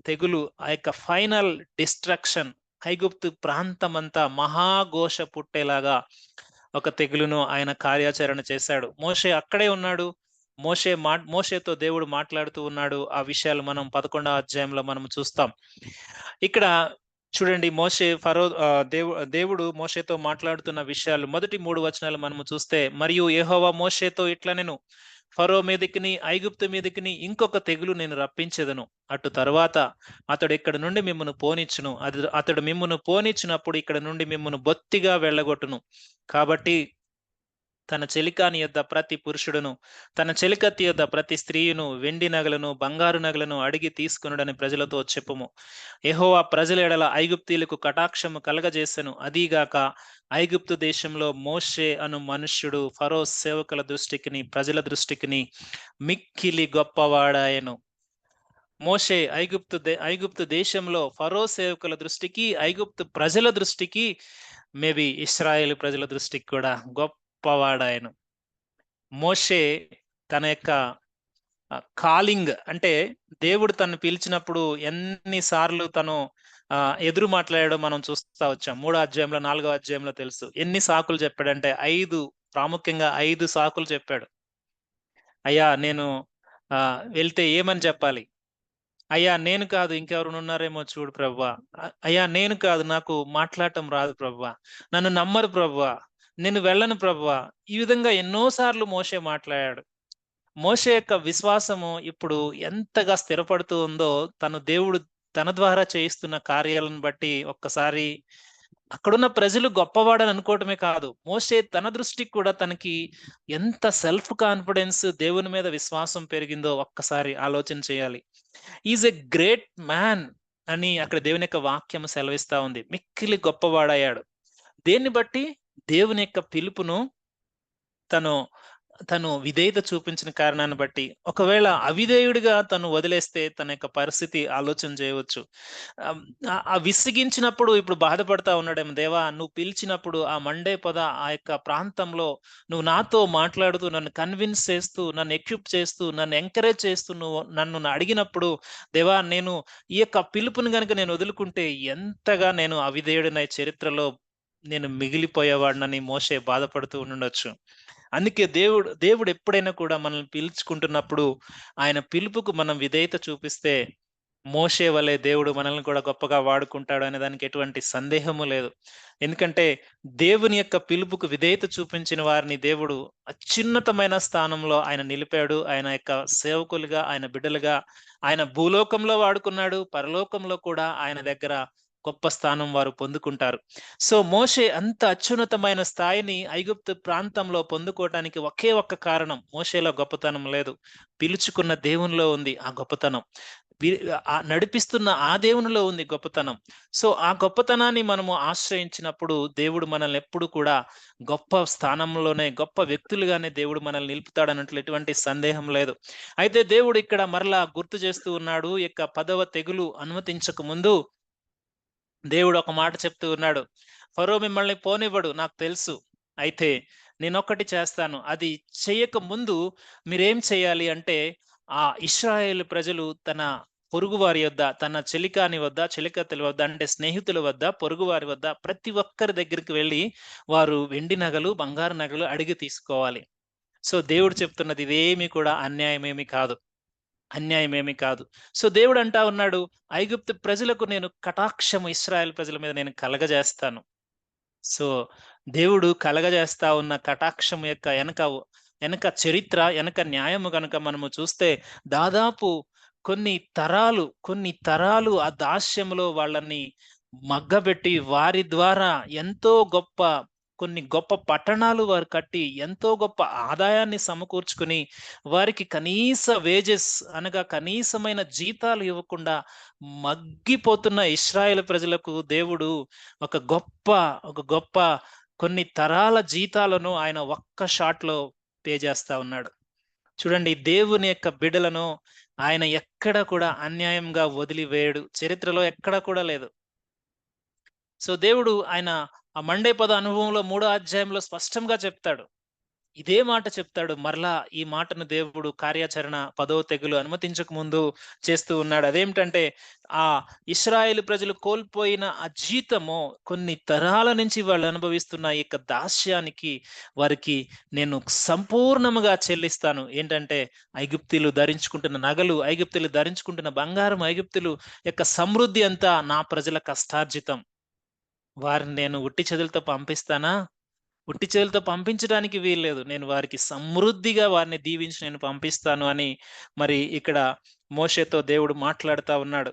S1: తెగులు, ఆ యొక్క ఫైనల్ డిస్ట్రక్షన్, ఐగుప్తు ప్రాంతమంతా మహాఘోష పుట్టేలాగా ఒక తెగులును ఆయన కార్యాచరణ చేశాడు. మోషే అక్కడే ఉన్నాడు. మోషేతో దేవుడు మాట్లాడుతూ ఉన్నాడు. ఆ విషయాలు మనం 11వ అధ్యాయంలో మనం చూస్తాం. ఇక్కడ చూడండి, దేవుడు మోషేతో మాట్లాడుతున్న విషయాలు మొదటి 3 వచనాలు మనము చూస్తే, మరియు యెహోవా మోషేతో ఇట్లనెను, ఫరో మీదకిని ఐగుప్తు మీదకిని ఇంకొక తెగులు నేను రప్పించెదను. అటు తరువాత అతడు ఇక్కడ నుండి మిమ్మును పోనిచ్చును. అతడు మిమ్మును పోనిచ్చినప్పుడు ఇక్కడ నుండి మిమ్మును బొత్తిగా వెళ్ళగొట్టును. కాబట్టి తన చెలికాని యొద్ద ప్రతి పురుషుడును, తన చెలికత్తి యొద్ద ప్రతి స్త్రీయును వెండి నగలను బంగారు నగలను అడిగి తీసుకొనుడని ప్రజలతో చెప్పుము. యెహోవా ప్రజల ఎడల ఐగుప్తీయులకు కటాక్షము కలగజేసెను. అదీగాక ఐగుప్తు దేశంలో మోషే అను మనుష్యుడు ఫరో సేవకుల దృష్టికిని ప్రజల దృష్టికిని మిక్కిలి గొప్పవాడాయెను. మోషే ఐగుప్తు దేశంలో ఫరో సేవకుల దృష్టికి, ఐగుప్తు ప్రజల దృష్టికి, మేబీ ఇశ్రాయేలు ప్రజల దృష్టికి కూడా గొప్పవాడాయను. మోషే తన యొక్క కాలింగ్, అంటే దేవుడు తను పిలిచినప్పుడు ఎన్నిసార్లు తను ఎదురు మాట్లాడాడో మనం చూస్తా వచ్చాం. 3వ అధ్యాయంలో 4వ అధ్యాయంలో తెలుసు. ఎన్ని సాకులు చెప్పాడంటే ప్రాముఖ్యంగా 5 సాకులు చెప్పాడు. అయ్యా నేను వెళ్తే ఏమని చెప్పాలి? అయ్యా నేను కాదు, ఇంకెవరైనా ఉన్నారేమో చూడు ప్రభువా. అయ్యా నేను కాదు, నాకు మాట్లాడటం రాదు ప్రభువా. నన్ను నమ్మరు ప్రభువా, నేను వెళ్ళను ప్రభువా. ఈ విధంగా ఎన్నో సార్లు మోషే మాట్లాడాడు. మోషే యొక్క విశ్వాసము ఇప్పుడు ఎంతగా స్థిరపడుతూ ఉందో, దేవుడు తన ద్వారా చేయిస్తున్న కార్యాలను బట్టి ఒక్కసారి అక్కడున్న ప్రజలు గొప్పవాడని అనుకోవటమే కాదు, మోషే తన దృష్టికి కూడా తనకి ఎంత సెల్ఫ్ కాన్ఫిడెన్స్, దేవుని మీద విశ్వాసం పెరిగిందో ఒక్కసారి ఆలోచన చేయాలి. ఈజ్ ఎ గ్రేట్ మ్యాన్ అని అక్కడ దేవుని యొక్క వాక్యం సెలవిస్తా ఉంది. మిక్కిలి గొప్పవాడయ్యాడు. దేన్ని బట్టి? దేవుని యొక్క పిలుపును తను విధేయత చూపించిన కారణాన్ని బట్టి. ఒకవేళ అవిధేయుడిగా తను వదిలేస్తే తన యొక్క పరిస్థితి ఆలోచన చేయవచ్చు. విసిగించినప్పుడు ఇప్పుడు బాధపడతా ఉన్నాడేమో, దేవా నువ్వు పిలిచినప్పుడు ఆ మండే పొద ఆ యొక్క ప్రాంతంలో నువ్వు నాతో మాట్లాడుతూ, నన్ను కన్విన్స్ చేస్తూ, నన్ను ఎక్విప్ చేస్తూ, నన్ను ఎంకరేజ్ చేస్తూ నువ్వు నన్ను అడిగినప్పుడు, దేవా నేను ఈ యొక్క పిలుపుని గనుక నేను వదులుకుంటే ఎంతగా నేను అవిధేయుడినై చరిత్రలో నేను మిగిలిపోయేవాడినని మోషే బాధపడుతూ ఉండొచ్చు. అందుకే దేవుడు ఎప్పుడైనా కూడా మనల్ని పిలుచుకుంటున్నప్పుడు ఆయన పిలుపుకు మనం విధేయత చూపిస్తే మోషే వలె దేవుడు మనల్ని కూడా గొప్పగా వాడుకుంటాడు అనే దానికి ఎటువంటి సందేహము లేదు. ఎందుకంటే దేవుని యొక్క పిలుపుకు విధేయత చూపించిన వారిని దేవుడు అత్యున్నతమైన స్థానంలో ఆయన నిలిపాడు. ఆయన యొక్క సేవకులుగా, ఆయన బిడ్డలుగా ఆయన భూలోకంలో వాడుకున్నాడు. పరలోకంలో కూడా ఆయన దగ్గర గొప్ప స్థానం వారు పొందుకుంటారు. సో మోషే అంత అత్యున్నతమైన స్థాయిని ఐగుప్తు ప్రాంతంలో పొందుకోవటానికి ఒకే ఒక్క కారణం, మోషేలో గొప్పతనం లేదు, పిలుచుకున్న దేవునిలో ఉంది ఆ గొప్పతనం. నడిపిస్తున్న ఆ దేవునిలో ఉంది గొప్పతనం. సో ఆ గొప్పతనాన్ని మనము ఆశ్రయించినప్పుడు దేవుడు మనల్ని ఎప్పుడు కూడా గొప్ప స్థానంలోనే, గొప్ప వ్యక్తులుగానే దేవుడు మనల్ని నిలుపుతాడన్నట్లు ఎటువంటి సందేహం లేదు. అయితే దేవుడు ఇక్కడ మరలా గుర్తు చేస్తూ ఉన్నాడు. ఇక 10వ తెగులు అనుమతించక ముందు దేవుడు ఒక మాట చెప్తూ ఉన్నాడు. ఫరో మిమ్మల్ని పోనివ్వడు, నాకు తెలుసు. అయితే నేనొక్కటి చేస్తాను. అది చేయక ముందు మీరేం చేయాలి అంటే, ఆ ఇశ్రాయేలు ప్రజలు తన పొరుగు వారి యొద్ద, తన చెలికాని వద్ద, చెలికత్తెల వద్ద, అంటే స్నేహితుల వద్ద, పొరుగు వారి వద్ద ప్రతి ఒక్కరి దగ్గరికి వెళ్లి వారు వెండి నగలు, బంగారు నగలు అడిగి తీసుకోవాలి. సో దేవుడు చెప్తున్నది ఇదేమి కూడా అన్యాయమేమి కాదు. అన్యాయమేమి కాదు. సో దేవుడు అంటా ఉన్నాడు, ఐగుప్తు ప్రజలకు నేను కటాక్షము ఇశ్రాయేలు ప్రజల మీద నేను కలగజేస్తాను. సో దేవుడు కలగజేస్తా ఉన్న కటాక్షం యొక్క ఎనక చరిత్ర, ఎనక న్యాయము గనుక మనము చూస్తే దాదాపు కొన్ని తరాలు ఆ దాస్యములో వాళ్ళని మగ్గబెట్టి వారి ద్వారా కొన్ని గొప్ప పట్టణాలు వారు కట్టి ఎంతో గొప్ప ఆదాయాన్ని సమకూర్చుకుని వారికి కనీస వేజెస్ అనగా కనీసమైన జీతాలు ఇవ్వకుండా మగ్గిపోతున్న ఇశ్రాయేలు ప్రజలకు దేవుడు ఒక గొప్ప కొన్ని తరాల జీతాలను ఆయన ఒక్క షాట్‌లో పే చేస్తా ఉన్నాడు. చూడండి, దేవుని యొక్క బిడ్డలను ఆయన ఎక్కడ కూడా అన్యాయంగా వదిలివేయడు. చరిత్రలో ఎక్కడ కూడా లేదు. సో దేవుడు ఆయన ఆ మండే పద అనుభవంలో 3వ అధ్యాయంలో స్పష్టంగా చెప్తాడు. ఇదే మాట చెప్తాడు. మరలా ఈ మాటను దేవుడు కార్యాచరణ 10వ తెగులు అనుమతించక ముందు చేస్తూ ఉన్నాడు. అదేమిటంటే ఆ ఇశ్రాయేలు ప్రజలు కోల్పోయిన ఆ జీతము కొన్ని తరాల నుంచి వాళ్ళు అనుభవిస్తున్న ఈ యొక్క దాస్యానికి వారికి నేను సంపూర్ణముగా చెల్లిస్తాను. ఏంటంటే ఐగుప్తీయులు ధరించుకుంటున్న నగలు, ఐగుప్తీయులు ధరించుకుంటున్న బంగారం, ఐగుప్తీయులు యొక్క సమృద్ధి అంతా నా ప్రజల కష్టార్జితం. వారిని నేను ఉట్టి చేతులతో పంపిస్తానా? ఉట్టి చేతులతో పంపించడానికి వీల్లేదు. నేను వారికి సమృద్ధిగా వారిని దీవించి నేను పంపిస్తాను అని మరి ఇక్కడ మోషేతో దేవుడు మాట్లాడుతా ఉన్నాడు.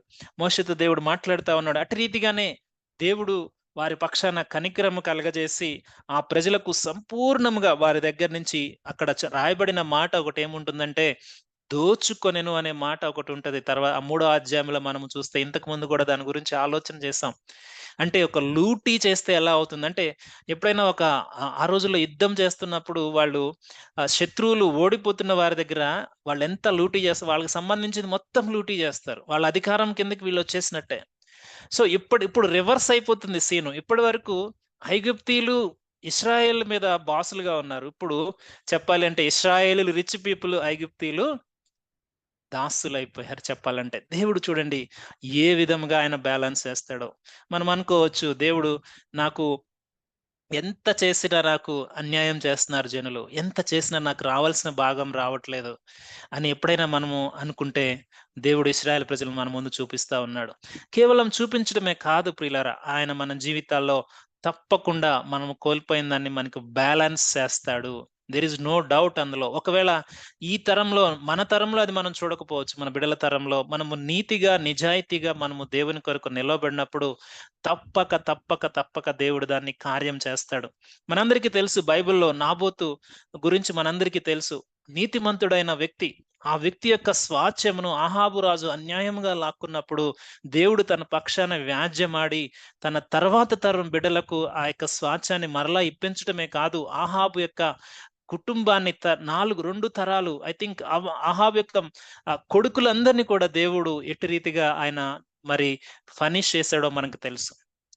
S1: అటు రీతిగానే దేవుడు వారి పక్షాన కనికరము కలగజేసి ఆ ప్రజలకు సంపూర్ణముగా వారి దగ్గర నుంచి అక్కడ రాయబడిన మాట ఒకటేముంటుందంటే దోచుకొనెను అనే మాట ఒకటి ఉంటది. తర్వాత 3వ అధ్యాయంలో మనము చూస్తే ఇంతకు ముందు కూడా దాని గురించి ఆలోచన చేసాం. అంటే ఒక లూటీ చేస్తే ఎలా అవుతుందంటే ఎప్పుడైనా ఆ రోజుల్లో యుద్ధం చేస్తున్నప్పుడు వాళ్ళు శత్రువులు ఓడిపోతున్న వారి దగ్గర వాళ్ళు ఎంత లూటీ చేస్తారు, వాళ్ళకి సంబంధించింది మొత్తం లూటీ చేస్తారు. వాళ్ళ అధికారం కిందకి వీళ్ళు వచ్చేసినట్టే. సో ఇప్పుడు రివర్స్ అయిపోతుంది సీను. ఇప్పటి వరకు ఐగుప్తీయులు ఇశ్రాయేల్ మీద బాసులుగా ఉన్నారు. ఇప్పుడు చెప్పాలి అంటే ఇశ్రాయేలీలు రిచ్ పీపుల్, ఐగుప్తీయులు దాసులైపోయారు చెప్పాలంటే. దేవుడు చూడండి ఏ విధంగా ఆయన బ్యాలెన్స్ చేస్తాడో. మనం అనుకోవచ్చు, దేవుడు నాకు ఎంత చేసినా నాకు అన్యాయం చేస్తున్నారు జనులు, ఎంత చేసినా నాకు రావాల్సిన భాగం రావట్లేదు అని ఎప్పుడైనా మనము అనుకుంటే దేవుడు ఇశ్రాయేలు ప్రజలను మన ముందు చూపిస్తా ఉన్నాడు. కేవలం చూపించడమే కాదు ప్రియులారా, ఆయన మన జీవితాల్లో తప్పకుండా మనము కోల్పోయిన దాన్ని మనకు బ్యాలెన్స్ చేస్తాడు. దేర్ ఇస్ నో డౌట్ అందులో. ఒకవేళ ఈ తరంలో, మన తరంలో అది మనం చూడకపోవచ్చు. మన బిడ్డల తరంలో మనము నీతిగా, నిజాయితీగా మనము దేవుని కొరకు నిలవబడినప్పుడు తప్పక దేవుడు దాన్ని కార్యం చేస్తాడు. మనందరికీ తెలుసు, బైబిల్‌లో నాబోతు గురించి మనందరికీ తెలుసు. నీతిమంతుడైన వ్యక్తి. ఆ వ్యక్తి యొక్క స్వాస్థ్యమును అహాబు రాజు అన్యాయంగా లాక్కున్నప్పుడు దేవుడు తన పక్షాన వ్యాజ్యమాడి తన తర్వాత తరం బిడ్డలకు ఆ యొక్క స్వాస్థ్యాన్ని మరలా ఇప్పించటమే కాదు, అహాబు యొక్క కుటుంబాన్ని 2 తరాలు, ఐ థింక్ అహాబు యొక్క కొడుకులందరినీ కూడా దేవుడు ఎట్టి రీతిగా ఆయన మరి ఫనిష్ చేశాడో మనకు తెలుసు.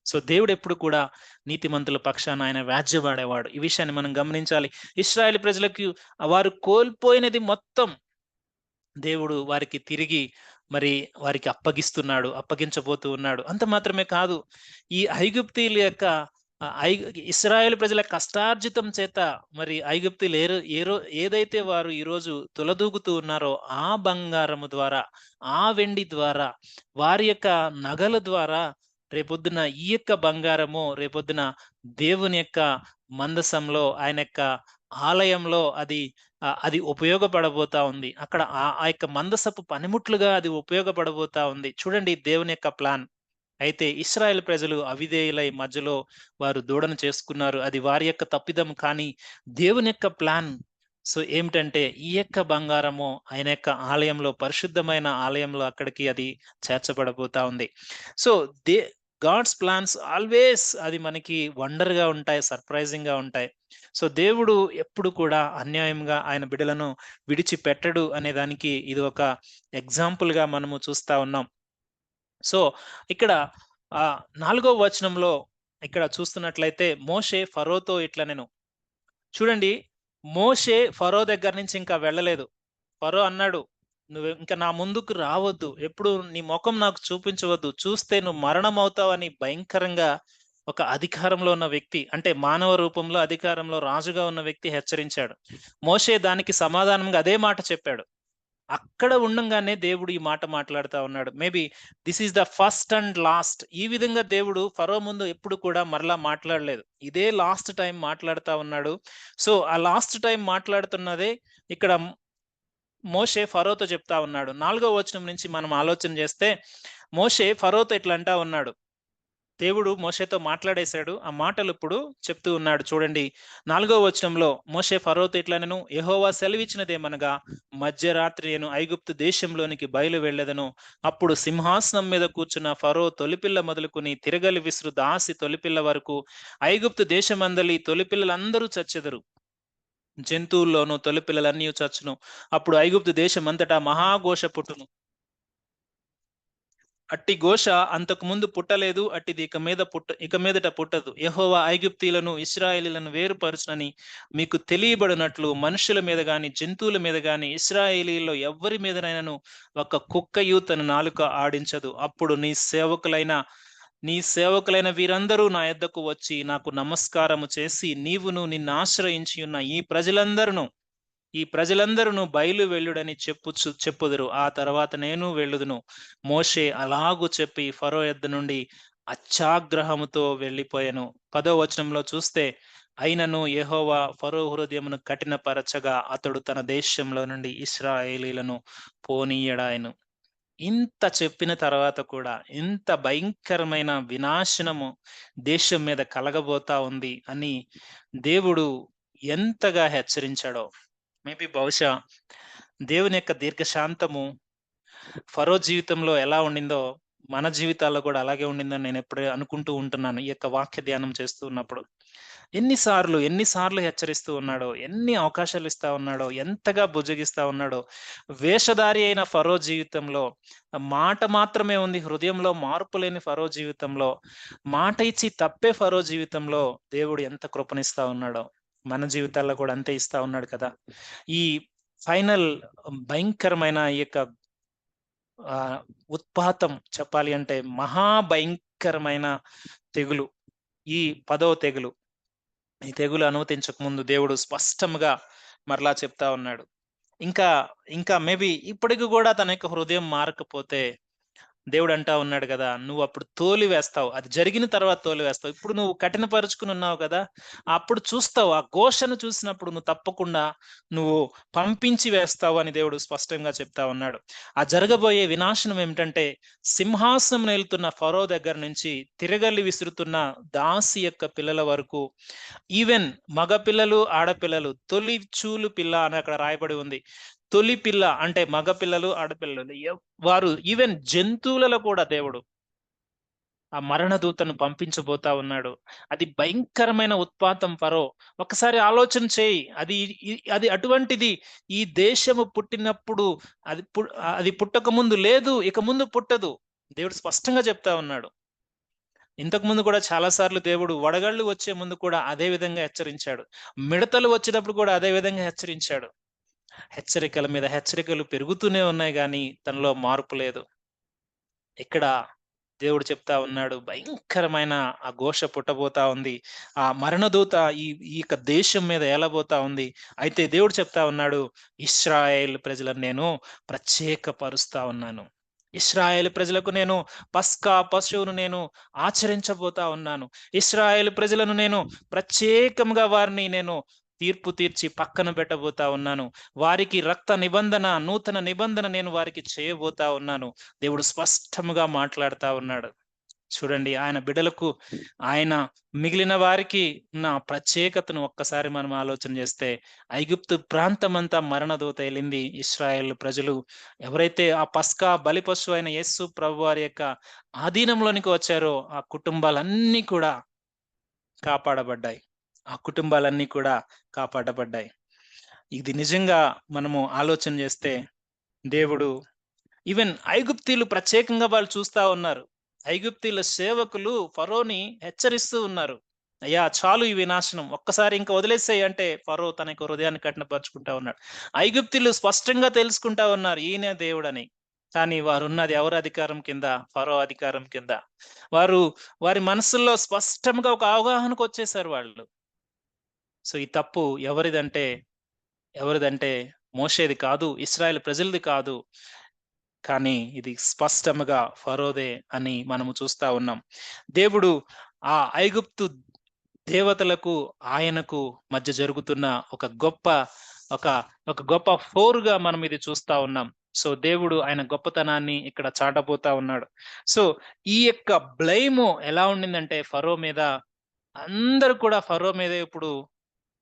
S1: సో దేవుడు ఎప్పుడు కూడా నీతిమంతుల పక్షాన ఆయన వ్యాజ్యమాడేవాడు. ఈ విషయాన్ని మనం గమనించాలి. ఇశ్రాయేలు ప్రజలకు వారు కోల్పోయినది మొత్తం దేవుడు వారికి తిరిగి వారికి అప్పగించబోతూ ఉన్నాడు. అంత మాత్రమే కాదు, ఈ ఐగుప్తీయుల యొక్క ఇశ్రాయేలు ప్రజల కష్టార్జితం చేత మరి ఐగుప్తీయులు ఏదైతే వారు ఈరోజు తులదూగుతూ ఉన్నారో ఆ బంగారము ద్వారా, ఆ వెండి ద్వారా, వారి యొక్క నగల ద్వారా రేపొద్దున ఈ యొక్క బంగారము రేపొద్దున దేవుని యొక్క మందసంలో, ఆయన యొక్క ఆలయంలో అది ఉపయోగపడబోతా ఉంది. అక్కడ ఆ యొక్క మందసపు పనిముట్లుగా అది ఉపయోగపడబోతా ఉంది. చూడండి దేవుని యొక్క ప్లాన్. అయితే ఇశ్రాయేలు ప్రజలు అవిధేయులై మధ్యలో వారు దూడను చేసుకున్నారు. అది వారి యొక్క తప్పిదం కానీ దేవుని యొక్క ప్లాన్ సో ఏమిటంటే ఈ యొక్క బంగారము ఆయన యొక్క ఆలయంలో, పరిశుద్ధమైన ఆలయంలో అక్కడికి అది చేర్చబడబోతా ఉంది. సో గాడ్స్ ప్లాన్స్ ఆల్వేస్ అది మనకి వండర్‌గా ఉంటాయి, సర్ప్రైజింగ్‌గా ఉంటాయి. సో దేవుడు ఎప్పుడు కూడా అన్యాయంగా ఆయన బిడ్డలను విడిచిపెట్టడు అనే దానికి ఇది ఒక ఎగ్జాంపుల్‌గా మనము చూస్తా ఉన్నాం. సో ఇక్కడ 4వ వచనంలో ఇక్కడ చూస్తున్నట్లయితే మోషే ఫరోతో ఇట్లా నేను చూడండి, మోషే ఫరో దగ్గర నుంచి ఇంకా వెళ్ళలేదు. ఫరో అన్నాడు, నువ్వు ఇంకా నా ముందుకు రావద్దు. ఎప్పుడు నీ మొఖం నాకు చూపించవద్దు. చూస్తే నువ్వు మరణమవుతావని భయంకరంగా ఒక అధికారంలో ఉన్న వ్యక్తి, అంటే మానవ రూపంలో అధికారంలో రాజుగా ఉన్న వ్యక్తి హెచ్చరించాడు. మోషే దానికి సమాధానంగా అదే మాట చెప్పాడు. అక్కడ ఉండంగానే దేవుడు ఈ మాట మాట్లాడుతా ఉన్నాడు. Maybe this is the first and last. ఈ విధంగా దేవుడు ఫరో ముందు ఎప్పుడు కూడా మరలా మాట్లాడలేదు. ఇదే లాస్ట్ టైం మాట్లాడుతా ఉన్నాడు. సో, ఆ లాస్ట్ టైం మాట్లాడుతున్నదే ఇక్కడ మోషే ఫరోతో చెప్తా ఉన్నాడు. 4వ వచనం నుంచి మనం ఆలోచన చేస్తే, మోషే ఫరోతో ఇట్లా అంటా ఉన్నాడు. దేవుడు మోషేతో మాట్లాడేశాడు. ఆ మాటలు ఇప్పుడు చెప్తూ ఉన్నాడు చూడండి. 4వ వచనంలో మోషే ఫరోతో ఇట్లా అనెను, యెహోవా సెలవిచ్చినదేమనగా, మధ్యరాత్రి నేను ఐగుప్తు దేశంలోనికి బయలు వెళ్ళెదను. అప్పుడు సింహాసనం మీద కూర్చున్న ఫరో తొలిపిల్ల మొదలుకొని తిరగలి విసురు దాసి తొలిపిల్ల వరకు ఐగుప్తు దేశమందలి తొలిపిల్లలందరూ చచ్చెదరు. జంతువుల్లోను తొలిపిల్లలన్నీ చచ్చును. అప్పుడు ఐగుప్తు దేశమంతటా మహాఘోష పుట్టును. అట్టి ఘోష అంతకు ముందు పుట్టలేదు, అట్టిది ఇక మీదట పుట్టదు. యెహోవా ఐగుప్తీయులను ఇశ్రాయేలీయులను వేరుపరచునని మీకు తెలియబడినట్లు మనుషుల మీద గాని జంతువుల మీద గాని ఇశ్రాయేలీయుల్లో ఎవ్వరి మీదనైనను ఒక కుక్కయు తన నాలుక ఆడించదు. అప్పుడు నీ సేవకులైన వీరందరూ నా యొద్దకు వచ్చి నాకు నమస్కారము చేసి, నీవును నిన్ను ఆశ్రయించి ఉన్న ఈ ప్రజలందరూ బయలు వెళ్ళుడని చెప్పుదురు. ఆ తర్వాత నేను వెళ్ళుదును. మోషే అలాగు చెప్పి ఫరో యొద్ద నుండి అత్యాగ్రహముతో వెళ్ళిపోయెను. 10వ వచనంలో చూస్తే, అయినను యెహోవా ఫరో హృదయమును కఠినపరచగా అతడు తన దేశంలో నుండి ఇశ్రాయేలీయులను పోనీయడాయెను. ఇంత చెప్పిన తర్వాత కూడా ఇంత భయంకరమైన వినాశనము దేశం మీద కలగబోతా ఉంది అని దేవుడు ఎంతగా హెచ్చరించాడో. మేబీ బహుశా దేవుని యొక్క దీర్ఘశాంతము ఫరో జీవితంలో ఎలా ఉండిందో మన జీవితాల్లో కూడా అలాగే ఉండిందని నేను ఎప్పుడే అనుకుంటూ ఉంటున్నాను ఈ యొక్క వాక్య ధ్యానం చేస్తూ ఉన్నప్పుడు. ఎన్ని సార్లు హెచ్చరిస్తూ ఉన్నాడో, ఎన్ని అవకాశాలు ఇస్తా ఉన్నాడో, ఎంతగా బుజ్జగిస్తా ఉన్నాడో. వేషధారి అయిన ఫరో జీవితంలో మాట మాత్రమే ఉంది, హృదయంలో మార్పు లేని ఫరో జీవితంలో, మాట ఇచ్చి తప్పే ఫరో జీవితంలో దేవుడు ఎంత కృపనిస్తా ఉన్నాడో మన జీవితాల్లో కూడా అంతే ఇస్తా ఉన్నాడు కదా. ఈ ఫైనల్ భయంకరమైన ఈ యొక్క ఉత్పాతం చెప్పాలి అంటే మహాభయంకరమైన తెగులు, ఈ 10వ తెగులు. ఈ తెగులు అనుమతించక ముందు దేవుడు స్పష్టంగా మరలా చెప్తా ఉన్నాడు. ఇంకా ఇంకా మేబీ ఇప్పటికి కూడా తన యొక్క హృదయం మారకపోతే దేవుడు అంటా ఉన్నాడు కదా, నువ్వు అప్పుడు తోలివేస్తావు. అది జరిగిన తర్వాత తోలివేస్తావు. ఇప్పుడు నువ్వు కఠినపరుచుకుని ఉన్నావు కదా, అప్పుడు చూస్తావు. ఆ ఘోషను చూసినప్పుడు నువ్వు తప్పకుండా నువ్వు పంపించి వేస్తావు అని దేవుడు స్పష్టంగా చెప్తా ఉన్నాడు. ఆ జరగబోయే వినాశనం ఏమిటంటే, సింహాసనం వెళ్తున్న ఫరో దగ్గర నుంచి తిరగలి విసురుతున్న దాసి యొక్క పిల్లల వరకు, ఈవెన్ మగ పిల్లలు, ఆడపిల్లలు, తొలి చూలు పిల్ల అని అక్కడ రాయబడి ఉంది. తొలి పిల్ల అంటే మగ పిల్లలు, ఆడపిల్లలు వారు ఈవెన్ జంతువులలో కూడా దేవుడు ఆ మరణ దూతను పంపించబోతా ఉన్నాడు. అది భయంకరమైన ఉత్పాతం ఫరో. ఒకసారి ఆలోచన చేయి. అది అటువంటిది ఈ దేశము పుట్టినప్పుడు అది పుట్టక ముందు లేదు, ఇక ముందు పుట్టదు. దేవుడు స్పష్టంగా చెప్తా ఉన్నాడు. ఇంతకు ముందు కూడా చాలా సార్లు దేవుడు వడగళ్ళు వచ్చే ముందు కూడా అదే విధంగా హెచ్చరించాడు. మిడతలు వచ్చేటప్పుడు కూడా అదే విధంగా హెచ్చరించాడు. హెచ్చరికల మీద హెచ్చరికలు పెరుగుతూనే ఉన్నాయి గానీ తనలో మార్పు లేదు. ఇక్కడ దేవుడు చెప్తా ఉన్నాడు, భయంకరమైన ఆ ఘోష పుట్టబోతా ఉంది. ఆ మరణదూత ఈ యొక్క దేశం మీద ఏలబోతా ఉంది. అయితే దేవుడు చెప్తా ఉన్నాడు, ఇశ్రాయేలు ప్రజలను నేను ప్రత్యేకపరుస్తా ఉన్నాను. ఇశ్రాయేలు ప్రజలకు నేను పస్కా పశువును నేను ఆచరించబోతా ఉన్నాను. ఇశ్రాయేలు ప్రజలను నేను ప్రత్యేకంగా వారిని నేను తీర్పు తీర్చి పక్కన పెట్టబోతా ఉన్నాను. వారికి నూతన నిబంధన నేను వారికి చేయబోతా ఉన్నాను. దేవుడు స్పష్టముగా మాట్లాడుతా ఉన్నాడు. చూడండి, ఆయన బిడ్డలకు, ఆయన మిగిలిన వారికి ఉన్న ప్రత్యేకతను ఒక్కసారి మనం ఆలోచన చేస్తే, ఐగుప్తు ప్రాంతమంతా మరణదూత ఎళ్ళింది. ఇశ్రాయేలు ప్రజలు ఎవరైతే ఆ పస్కా బలి పశువు అయిన యేసు ప్రభువారి యొక్క ఆధీనంలోనికి వచ్చారో ఆ కుటుంబాలన్నీ కూడా కాపాడబడ్డాయి. ఆ కుటుంబాలన్నీ కూడా కాపాడబడ్డాయి. ఇది నిజంగా మనము ఆలోచన చేస్తే దేవుడు ఈవెన్ ఐగుప్తీయులు ప్రత్యేకంగా వాళ్ళు చూస్తా ఉన్నారు. ఐగుప్తీయుల సేవకులు ఫరోని హెచ్చరిస్తూ ఉన్నారు. అయ్యా చాలు ఈ వినాశనం, ఒక్కసారి ఇంక వదిలేసేయి అంటే ఫరో తన యొక్క హృదయాన్ని కఠినపరుచుకుంటా ఉన్నాడు. ఐగుప్తీయులు స్పష్టంగా తెలుసుకుంటా ఉన్నారు ఈయనే దేవుడని. కానీ వారున్నది ఎవరి అధికారం కింద? ఫరో అధికారం కింద. వారు వారి మనసుల్లో స్పష్టంగా ఒక అవగాహనకొచ్చేసారు వాళ్ళు. సో, ఈ తప్పు ఎవరిదంటే మోషేది కాదు, ఇశ్రాయేలు ప్రజలది కాదు. కానీ ఇది స్పష్టముగా ఫరోదే అని మనము చూస్తా ఉన్నాం. దేవుడు ఆ ఐగుప్తు దేవతలకు, ఆయనకు మధ్య జరుగుతున్న ఒక ఒక గొప్ప పోరుగా మనం ఇది చూస్తా ఉన్నాం. సో, దేవుడు ఆయన గొప్పతనాన్ని ఇక్కడ చాటబోతా ఉన్నాడు. సో, ఈ యొక్క బ్లేము ఎలా ఉండిందంటే ఫరో మీద, అందరూ కూడా ఫరో మీదే ఇప్పుడు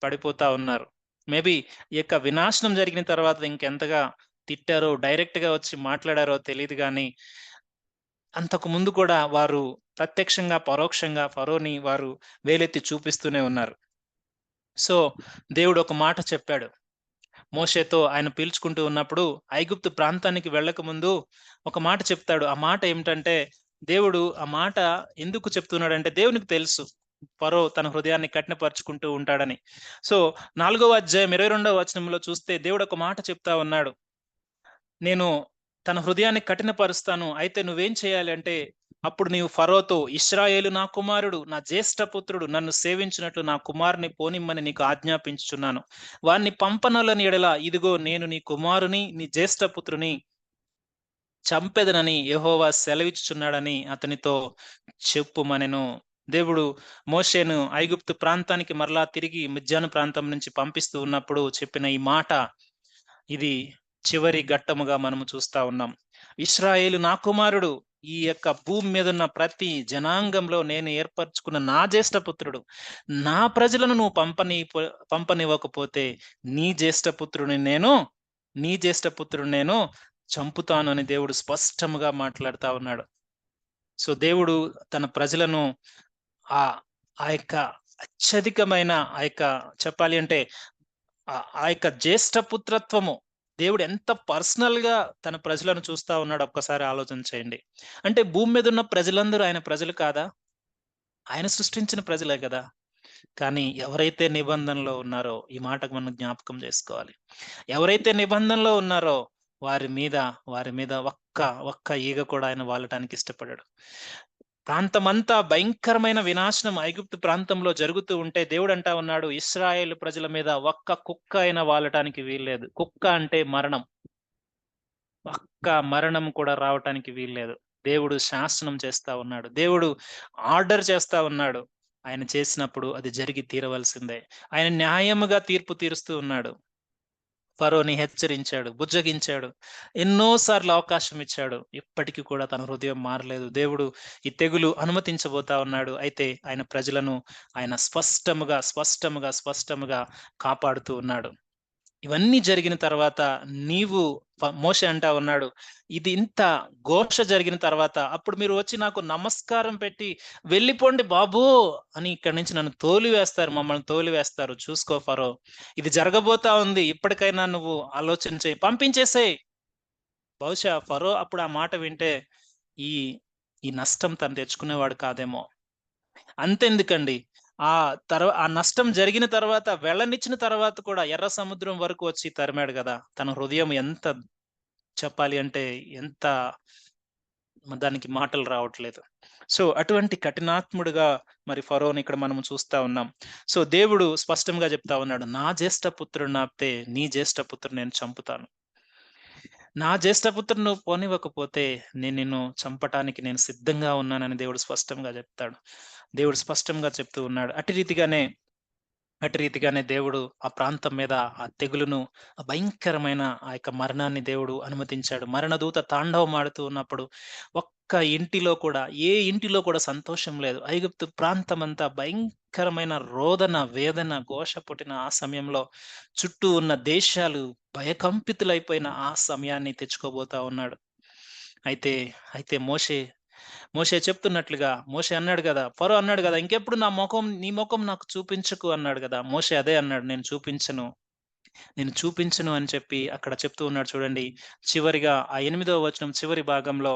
S1: పడిపోతా ఉన్నారు. మేబీ ఈ యొక్క వినాశనం జరిగిన తర్వాత ఇంకెంతగా తిట్టారో, డైరెక్ట్‌గా వచ్చి మాట్లాడారో తెలీదు గానీ, అంతకు ముందు కూడా వారు ప్రత్యక్షంగా, పరోక్షంగా ఫరోని వారు వేలెత్తి చూపిస్తూనే ఉన్నారు. సో, దేవుడు ఒక మాట చెప్పాడు. మోషేతో ఆయన పీల్చుకుంటూ ఉన్నప్పుడు ఐగుప్తు ప్రాంతానికి వెళ్ళకముందు ఒక మాట చెప్తాడు. ఆ మాట ఏమిటంటే, దేవుడు ఆ మాట ఎందుకు చెప్తున్నాడంటే దేవునికి తెలుసు. ఫరో తన హృదయాన్ని కఠినపరుచుకుంటూ ఉంటాడని. సో, 4వ అధ్యాయం 22వ వచనంలో చూస్తే దేవుడు ఒక మాట చెప్తా ఉన్నాడు. నేను తన హృదయాన్ని కఠినపరుస్తాను. అయితే నువ్వేం చేయాలి అంటే, అప్పుడు నీవు ఫరోతో ఇశ్రాయేలు నా కుమారుడు, నా జ్యేష్ఠపుత్రుడు, నన్ను సేవించినట్లు నా కుమారుని పోనిమ్మని నీకు ఆజ్ఞాపించుచున్నాను. వాణ్ణి పంపనొల్లని యెడల ఇదిగో నేను నీ కుమారుని, నీ జ్యేష్ఠపుత్రుని చంపెదనని యెహోవా సెలవిచ్చుచున్నాడని అతనితో చెప్పుమనెను. దేవుడు మోషేను ఐగుప్తు ప్రాంతానికి మరలా తిరిగి మిద్యాను ప్రాంతం నుంచి పంపిస్తూ ఉన్నప్పుడు చెప్పిన ఈ మాట, ఇది చివరి ఘట్టముగా మనము చూస్తా ఉన్నాం. ఇశ్రాయేలు నా కుమారుడు, ఈ యొక్క భూమి మీదున్న ప్రతి జనాంగంలో నేను ఏర్పరచుకున్న నా జ్యేష్ఠపుత్రుడు. నా ప్రజలను నువ్వు పంపనివ్వకపోతే నీ జ్యేష్ఠపుత్రుడిని నేను చంపుతాను అని దేవుడు స్పష్టముగా మాట్లాడుతా ఉన్నాడు. సో, దేవుడు తన ప్రజలను ఆ ఆ యొక్క అత్యధికమైన ఆ యొక్క చెప్పాలి అంటే ఆ యొక్క జ్యేష్ఠ పుత్రత్వము దేవుడు ఎంత పర్సనల్‌గా తన ప్రజలను చూస్తా ఉన్నాడో ఒక్కసారి ఆలోచన చేయండి. అంటే భూమి మీద ఉన్న ప్రజలందరూ ఆయన ప్రజలు కాదా? ఆయన సృష్టించిన ప్రజలే గదా! కానీ ఎవరైతే నిబంధనలో ఉన్నారో, ఈ మాటకు మనం జ్ఞాపకం చేసుకోవాలి. ఎవరైతే నిబంధనలో ఉన్నారో వారి మీద ఒక్క ఈగ కూడా ఆయన వాలటానికి ఇష్టపడడు. ప్రాంతమంతా భయంకరమైన వినాశనం ఐగుప్తు ప్రాంతంలో జరుగుతూ ఉంటే దేవుడంటా ఉన్నాడు, ఇశ్రాయేలు ప్రజల మీద ఒక్క కుక్క అయినా వాలటానికి వీల్లేదు. కుక్క అంటే మరణం. ఒక్క మరణం కూడా రావటానికి వీల్లేదు. దేవుడు శాసనం చేస్తా ఉన్నాడు. దేవుడు ఆర్డర్ చేస్తా ఉన్నాడు. ఆయన చేసినప్పుడు అది జరిగి తీరవలసిందే. ఆయన న్యాయముగా తీర్పు తీరుస్తూ ఉన్నాడు. ఫరోని హెచ్చరించాడు, బుజ్జగించాడు. ఎన్నో సార్లు అవకాశం ఇచ్చాడు. ఇప్పటికి కూడా తన హృదయం మారలేదు. దేవుడు ఈ తెగులు అనుమతించబోతా ఉన్నాడు. అయితే ఆయన ప్రజలను ఆయన స్పష్టముగా కాపాడుతూ ఉన్నాడు. ఇవన్నీ జరిగిన తర్వాత మోషే అంటా ఉన్నాడు, ఇది ఇంత ఘోష జరిగిన తర్వాత అప్పుడు మీరు వచ్చి నాకు నమస్కారం పెట్టి వెళ్ళిపోండి బాబూ అని ఇక్కడి నుంచి నన్ను మమ్మల్ని తోలివేస్తారు. చూసుకో ఫరో, ఇది జరగబోతా ఉంది. ఇప్పటికైనా నువ్వు ఆలోచన చేయి, పంపించేసేయ్. బహుశా ఫరో అప్పుడు ఆ మాట వింటే ఈ ఈ నష్టం తను తెచ్చుకునేవాడు కాదేమో. అంతెందుకండి. ఆ నష్టం జరిగిన తర్వాత వెళ్ళనిచ్చిన తర్వాత కూడా ఎర్ర సముద్రం వరకు వచ్చి తరిమాడు గదా! తన హృదయం ఎంత చెప్పాలి అంటే ఎంత దానికి మాటలు రావట్లేదు. సో, అటువంటి కఠినాత్ముడుగా మరి ఫరోని ఇక్కడ మనం చూస్తా ఉన్నాం. సో, దేవుడు స్పష్టంగా చెప్తా ఉన్నాడు, నా జ్యేష్ఠ పుత్రుడిని ఆపితే నీ జ్యేష్ఠ పుత్రుడిని నేను చంపుతాను. నా జ్యేష్ఠపుత్రుడిని నువ్వు పోనివ్వకపోతే నేను నిన్ను చంపటానికి నేను సిద్ధంగా ఉన్నానని దేవుడు స్పష్టంగా చెప్తాడు. దేవుడు స్పష్టంగా చెప్తూ ఉన్నాడు. అటు రీతిగానే దేవుడు ఆ ప్రాంతం మీద ఆ తెగులును, ఆ భయంకరమైన ఆ యొక్క మరణాన్ని దేవుడు అనుమతించాడు. మరణదూత తాండవమాడుతూ ఉన్నప్పుడు ఏ ఇంటిలో కూడా సంతోషం లేదు. ఐగుప్తు ప్రాంతమంతా భయంకరమైన రోదన, వేదన, ఘోష పుట్టిన ఆ సమయంలో చుట్టూ ఉన్న దేశాలు భయకంపితులైపోయిన ఆ సమయాన్ని తెచ్చుకోబోతా ఉన్నాడు. అయితే, అయితే మోషే చెప్తున్నట్లుగా మోషే అన్నాడు గదా! ఫరో అన్నాడు గదా! ఇంకెప్పుడు నీ మొఖం నాకు చూపించకు అన్నాడు గదా! మోషే అదే అన్నాడు. నేను చూపించను అని చెప్పి అక్కడ చెప్తూ ఉన్నాడు చూడండి. చివరిగా ఆ 8వ వచనం చివరి భాగంలో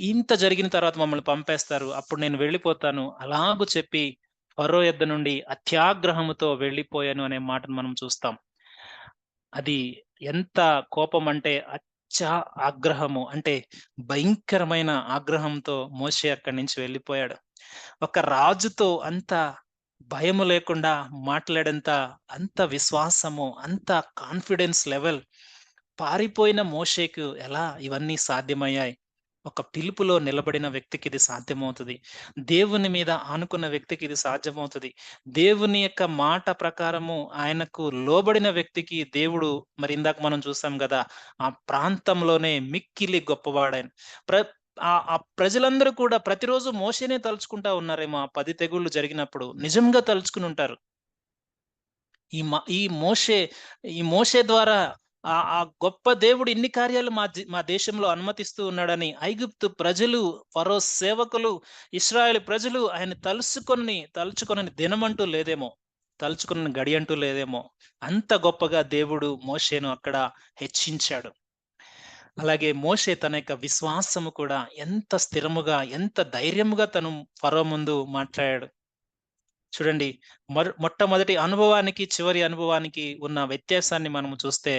S1: ఇంత జరిగిన తర్వాత మమ్మల్ని పంపేస్తారు. అప్పుడు నేను వెళ్ళిపోతాను. అలాగు చెప్పి ఫరో యొద్ద నుండి అత్యాగ్రహముతో వెళ్ళిపోయాను అనే మాటను మనం చూస్తాం. అది ఎంత కోపం అంటే ఆగ్రహము అంటే భయంకరమైన ఆగ్రహంతో మోషే అక్కడి నుంచి వెళ్ళిపోయాడు. ఒక రాజుతో అంత భయము లేకుండా మాట్లాడేంత అంత విశ్వాసము, అంత కాన్ఫిడెన్స్ లెవెల్ పారిపోయిన మోషేకు ఎలా ఇవన్నీ సాధ్యమయ్యాయి? ఒక పిలుపులో నిలబడిన వ్యక్తికి ఇది సాధ్యమవుతది. దేవుని మీద ఆనుకున్న వ్యక్తికి ఇది సాధ్యమవుతది. దేవుని యొక్క మాట ప్రకారము ఆయనకు లోబడిన వ్యక్తికి దేవుడు మరి ఇందాక మనం చూసాం గదా! ఆ ప్రాంతంలోనే మిక్కిలి గొప్పవాడాయన. ప్ర ఆ ప్రజలందరూ కూడా ప్రతిరోజు మోషేనే తలుచుకుంటా ఉన్నారేమో ఆ 10 తెగుళ్ళు జరిగినప్పుడు. నిజంగా తలుచుకునుంటారు. ఈ మోషే ద్వారా ఆ గొప్ప దేవుడు ఇన్ని కార్యాలు మా దేశంలో అనుమతిస్తూ ఉన్నాడని ఐగుప్తు ప్రజలు, ఫరో సేవకులు, ఇశ్రాయేలు ప్రజలు ఆయన తలుచుకొనని దినమంటూ లేదేమో. తలుచుకొనని గడియంటూ లేదేమో. అంత గొప్పగా దేవుడు మోషేను అక్కడ హెచ్చించాడు. అలాగే మోషే తన యొక్క విశ్వాసము కూడా ఎంత స్థిరముగా, ఎంత ధైర్యముగా తను ఫరో ముందు మాట్లాడాడు. చూడండి, మొట్టమొదటి అనుభవానికి, చివరి అనుభవానికి ఉన్న వ్యత్యాసాన్ని మనము చూస్తే,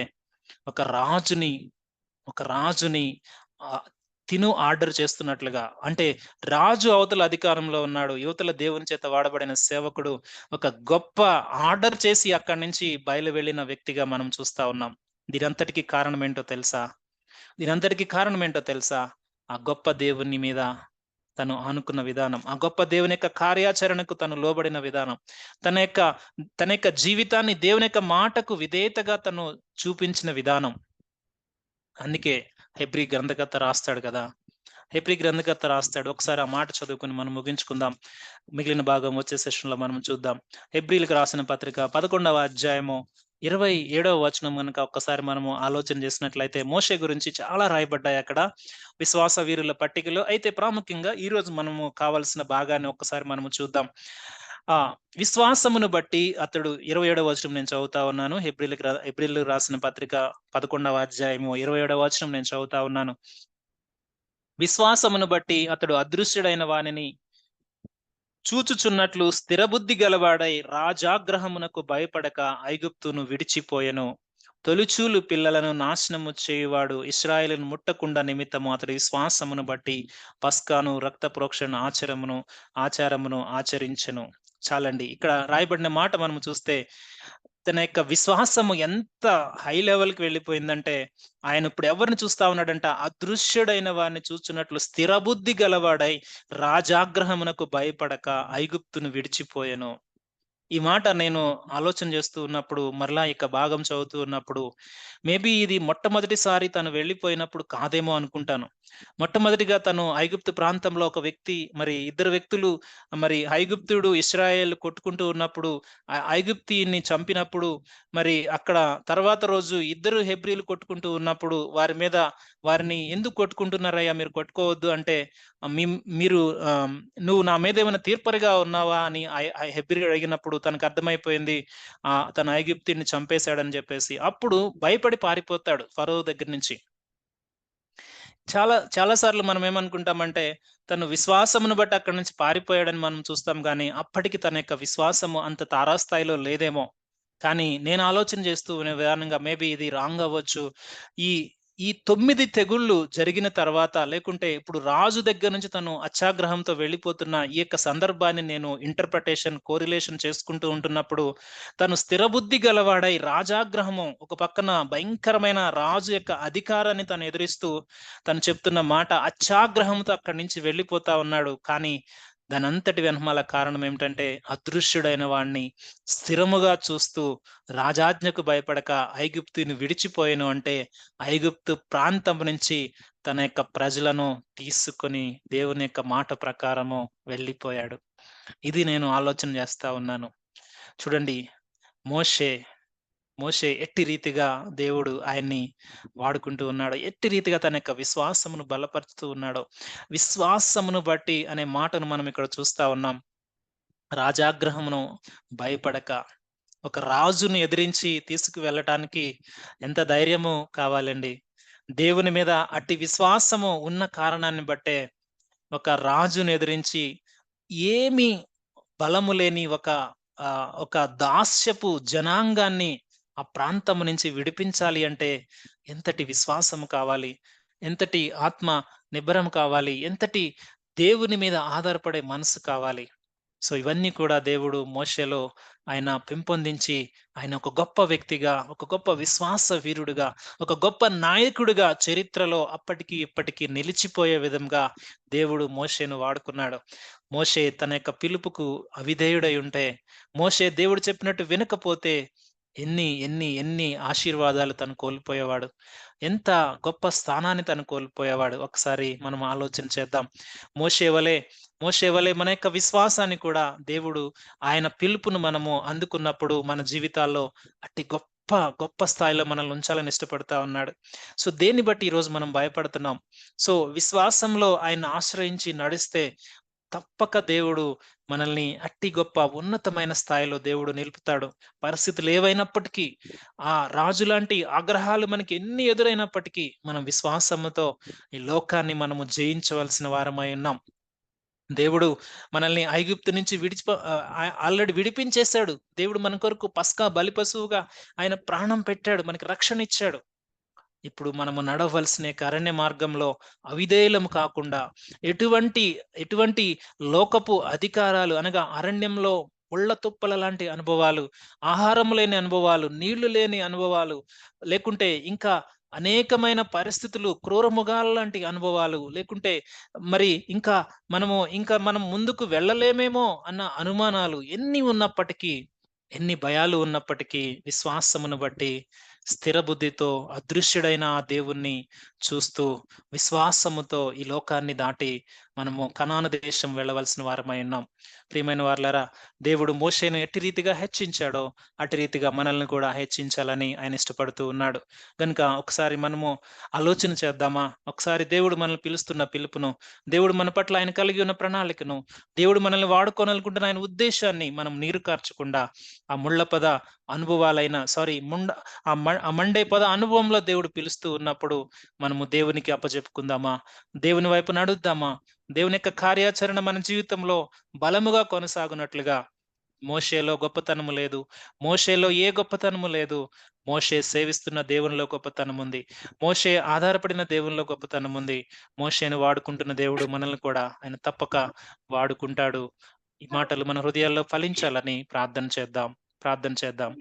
S1: ఒక రాజుని ఒక రాజుని ఆహ్, తిను ఆర్డర్ చేస్తున్నట్లుగా, అంటే రాజు అవతల అధికారంలో ఉన్నాడు. యువతల దేవుని చేత వాడబడిన సేవకుడు ఒక గొప్ప ఆర్డర్ చేసి అక్కడి నుంచి బయలు వెళ్ళిన వ్యక్తిగా మనం చూస్తా ఉన్నాం. దీనంతటికి కారణం ఏంటో తెలుసా? దీనంతటికి కారణం ఏంటో తెలుసా? ఆ గొప్ప దేవుని మీద తను ఆనుకున్న విధానం. ఆ గొప్ప దేవుని యొక్క కార్యాచరణకు తను లోబడిన విధానం. తన యొక్క తన యొక్క జీవితాన్ని దేవుని యొక్క మాటకు విధేయతగా తను చూపించిన విధానం. అందుకే హెబ్రీ గ్రంథకర్త రాస్తాడు కదా! హెబ్రీ గ్రంథకర్త రాస్తాడు. ఒకసారి ఆ మాట చదువుకొని మనం ముగించుకుందాం. మిగిలిన భాగం వచ్చే సెషన్‌లో మనం చూద్దాం. హెబ్రీయులకు రాసిన పత్రిక 11వ అధ్యాయము 27వ వచనం గనుక ఒక్కసారి మనము ఆలోచన చేసినట్లయితే మోషే గురించి చాలా రాయబడ్డాయి అక్కడ. విశ్వాస వీరుల పట్టికలో. అయితే ప్రాముఖ్యంగా ఈరోజు మనము కావాల్సిన భాగాన్ని ఒక్కసారి మనము చూద్దాం. ఆ విశ్వాసమును బట్టి అతడు 27వ వచనం నేను చదువుతా ఉన్నాను. హెబ్రీయులకు రాసిన పత్రిక 11వ అధ్యాయము 27వ వచనం నేను చదువుతా ఉన్నాను. విశ్వాసమును బట్టి అతడు అదృశ్యుడైన వానిని చూచుచున్నట్లు స్థిరబుద్ధి గలవాడై రాజాగ్రహమునకు భయపడక ఐగుప్తును విడిచిపోయెను. తొలిచూలు పిల్లలను నాశనము చేయువాడు ఇశ్రాయేలును ముట్టకుండా నిమిత్తము అతడి విశ్వాసమును బట్టి పస్కాను, రక్త ప్రోక్షణ ఆచారమును ఆచరించెను. చాలండి. ఇక్కడ రాయబడిన మాట మనము చూస్తే తన యొక్క విశ్వాసము ఎంత హై లెవెల్‌కి వెళ్ళిపోయిందంటే, ఆయన ఇప్పుడు ఎవరిని చూస్తా ఉన్నాడంట? అదృశ్యుడైన వారిని చూచున్నట్లు స్థిరబుద్ధి గలవాడై రాజాగ్రహమునకు భయపడక ఐగుప్తును విడిచిపోయెను. ఈ మాట నేను ఆలోచన చేస్తూ ఉన్నప్పుడు, మరలా ఇక భాగం చదువుతూ ఉన్నప్పుడు, మేబీ ఇది మొట్టమొదటిసారి తను వెళ్ళిపోయినప్పుడు కాదేమో అనుకుంటాను. మొట్టమొదటిగా తను ఐగుప్తు ప్రాంతంలో ఒక వ్యక్తి, మరి ఇద్దరు వ్యక్తులు, మరి ఐగుప్తుడు, ఇశ్రాయేలు కొట్టుకుంటూ ఉన్నప్పుడు, ఐగుప్తీయుని చంపినప్పుడు, మరి అక్కడ తర్వాత రోజు ఇద్దరు హెబ్రీలు కొట్టుకుంటూ ఉన్నప్పుడు, వారిని ఎందుకు కొట్టుకుంటున్నారయ్యా, మీరు కొట్టుకోవద్దు అంటే, మీరు నువ్వు నా మీద ఏమైనా తీర్పరిగా ఉన్నావా అని హెబ్రీ అడిగినప్పుడు తనకు అర్థమైపోయింది. తను ఐగుప్తీయుని చంపేశాడని చెప్పేసి. అప్పుడు భయపడి పారిపోతాడు ఫరో దగ్గర నుంచి. చాలా చాలా సార్లు మనం ఏమనుకుంటామంటే, తను విశ్వాసమును బట్టి అక్కడి నుంచి పారిపోయాడని మనం చూస్తాం గానీ, అప్పటికి తన యొక్క విశ్వాసము అంత తారాస్థాయిలో లేదేమో! కానీ నేను ఆలోచన చేస్తూ ఉన్న విధానంగా మేబీ ఇది రాంగ్ అవ్వచ్చు. ఈ ఈ 9 తెగుళ్ళు జరిగిన తర్వాత, లేకుంటే ఇప్పుడు రాజు దగ్గర నుంచి తను అత్యాగ్రహంతో వెళ్ళిపోతున్న ఈ యొక్క సందర్భాన్ని నేను కోరిలేషన్ చేసుకుంటూ ఉంటున్నప్పుడు, తను స్థిరబుద్ధి గలవాడై రాజాగ్రహము ఒక పక్కన భయంకరమైన రాజు యొక్క అధికారాన్ని తను ఎదిరిస్తూ, తను చెప్తున్న మాట అత్యాగ్రహంతో అక్కడి నుంచి వెళ్ళిపోతా ఉన్నాడు. కానీ దానంతటి వెనకమాల కారణం ఏమిటంటే, అదృశ్యుడైన వాడిని స్థిరముగా చూస్తూ రాజాజ్ఞకు భయపడక ఐగుప్తుని విడిచిపోయెను అంటే, ఐగుప్తు ప్రాంతం నుంచి తన యొక్క ప్రజలను తీసుకొని దేవుని యొక్క మాట ప్రకారము వెళ్ళిపోయాడు. ఇది నేను ఆలోచన చేస్తా ఉన్నాను. చూడండి, మోషే మోషే ఎట్టి రీతిగా దేవుడు ఆయన్ని వాడుకుంటూ ఉన్నాడో, ఎట్టి రీతిగా తన యొక్క విశ్వాసమును బలపరుస్తూ ఉన్నాడో. విశ్వాసమును బట్టి అనే మాటను మనం ఇక్కడ చూస్తా ఉన్నాం. రాజాగ్రహమును భయపడక, ఒక రాజుని ఎదిరించి తీసుకువెళ్ళటానికి ఎంత ధైర్యము కావాలండి. దేవుని మీద అట్టి విశ్వాసము ఉన్న కారణాన్ని బట్టే ఒక రాజుని ఎదిరించి ఏమి బలము లేని ఒక దాస్యపు జనాంగాన్ని ఆ ప్రాంతము నుంచి విడిపించాలి అంటే ఎంతటి విశ్వాసము కావాలి? ఎంతటి ఆత్మ నిబ్బరం కావాలి? ఎంతటి దేవుని మీద ఆధారపడే మనసు కావాలి? సో, ఇవన్నీ కూడా దేవుడు మోషేలో ఆయన పెంపొందించి, ఆయన ఒక గొప్ప వ్యక్తిగా, ఒక గొప్ప విశ్వాస వీరుడుగా, ఒక గొప్ప నాయకుడిగా చరిత్రలో అప్పటికి, ఇప్పటికి నిలిచిపోయే విధంగా దేవుడు మోషేను వాడుకున్నాడు. మోషే తన యొక్క పిలుపుకు అవిధేయుడై ఉంటే, మోషే దేవుడు చెప్పినట్టు వినకపోతే ఎన్ని ఆశీర్వాదాలు తను కోల్పోయేవాడు. ఎంత గొప్ప స్థానాన్ని తను కోల్పోయేవాడు. ఒకసారి మనం ఆలోచన చేద్దాం. మోషే వలె మోషే వలె మన యొక్క విశ్వాసాన్ని కూడా దేవుడు ఆయన పిలుపును మనము అందుకున్నప్పుడు మన జీవితాల్లో అట్టి గొప్ప స్థాయిలో మనల్ని ఉంచాలని ఇష్టపడతా ఉన్నాడు. సో, దేన్ని బట్టి ఈరోజు మనం భయపడుతున్నాం? సో, విశ్వాసంలో ఆయన్ని ఆశ్రయించి నడిస్తే తప్పక దేవుడు మనల్ని అట్టి గొప్ప ఉన్నతమైన స్థాయిలో దేవుడు నిలుపుతాడు. పరిస్థితులు ఏవైనప్పటికీ, ఆ రాజులాంటి ఆగ్రహాలు మనకి ఎన్ని ఎదురైనప్పటికీ, మనం విశ్వాసముతో ఈ లోకాన్ని మనము జయించవలసిన వారమై ఉన్నాం. దేవుడు మనల్ని ఐగుప్తు నుంచి ఆల్రెడీ విడిపించేసాడు. దేవుడు మన కొరకు పస్కా బలిపశువుగా ఆయన ప్రాణం పెట్టాడు. మనకి రక్షణ ఇచ్చాడు. ఇప్పుడు మనము నడవలసిన యొక్క అరణ్య మార్గంలో అవిధేయులము కాకుండా ఎటువంటి ఎటువంటి లోకపు అధికారాలు అనగా అరణ్యంలో ముళ్ళ తుప్పల లాంటి అనుభవాలు, ఆహారం లేని అనుభవాలు, నీళ్లు లేని అనుభవాలు, లేకుంటే ఇంకా అనేకమైన పరిస్థితులు, క్రూరమృగాల లాంటి అనుభవాలు, లేకుంటే మరి ఇంకా మనం ముందుకు వెళ్ళలేమేమో అన్న అనుమానాలు ఎన్ని ఉన్నప్పటికీ, ఎన్ని భయాలు ఉన్నప్పటికీ విశ్వాసమును బట్టి స్థిర బుద్ధితో అదృశ్యుడైన ఆ దేవుణ్ణి చూస్తూ విశ్వాసముతో ఈ లోకాన్ని దాటి మనము కనాను దేశం వెళ్ళవలసిన వారమై ఉన్నాం. ప్రియమైన వారలారా, దేవుడు మోషేను ఎట్టి రీతిగా హెచ్చించాడో అటు రీతిగా మనల్ని కూడా హెచ్చించాలని ఆయన ఇష్టపడుతూ ఉన్నాడు. గనుక ఒకసారి మనము ఆలోచన చేద్దామా? ఒకసారి దేవుడు మనల్ని పిలుస్తున్న పిలుపును, దేవుడు మన పట్ల ఆయన కలిగి ఉన్న ప్రణాళికను, దేవుడు మనల్ని వాడుకోననుకుంటున్న ఆయన ఉద్దేశాన్ని మనం నీరు కార్చకుండా ఆ ముళ్ళ పద అనుభవాలైన సారీ ముండ ఆ మండే పద అనుభవంలో దేవుడు పిలుస్తూ ఉన్నప్పుడు మనము దేవునికి అప్పజెప్పుకుందామా? దేవుని వైపు నడుద్దామా? దేవుని యొక్క కార్యాచరణ మన జీవితంలో బలముగా కొనసాగునట్లుగా మోషేలో గొప్పతనము లేదు. మోషేలో ఏ గొప్పతనము లేదు. మోషే సేవిస్తున్న దేవునిలో గొప్పతనముంది. మోషే ఆధారపడిన దేవునిలో గొప్పతనముంది. మోషేను వాడుకుంటున్న దేవుడు మనల్ని కూడా ఆయన తప్పక వాడుకుంటాడు. ఈ మాటలు మన హృదయాల్లో ఫలించాలని ప్రార్థన చేద్దాం. ప్రార్థన చేద్దాం.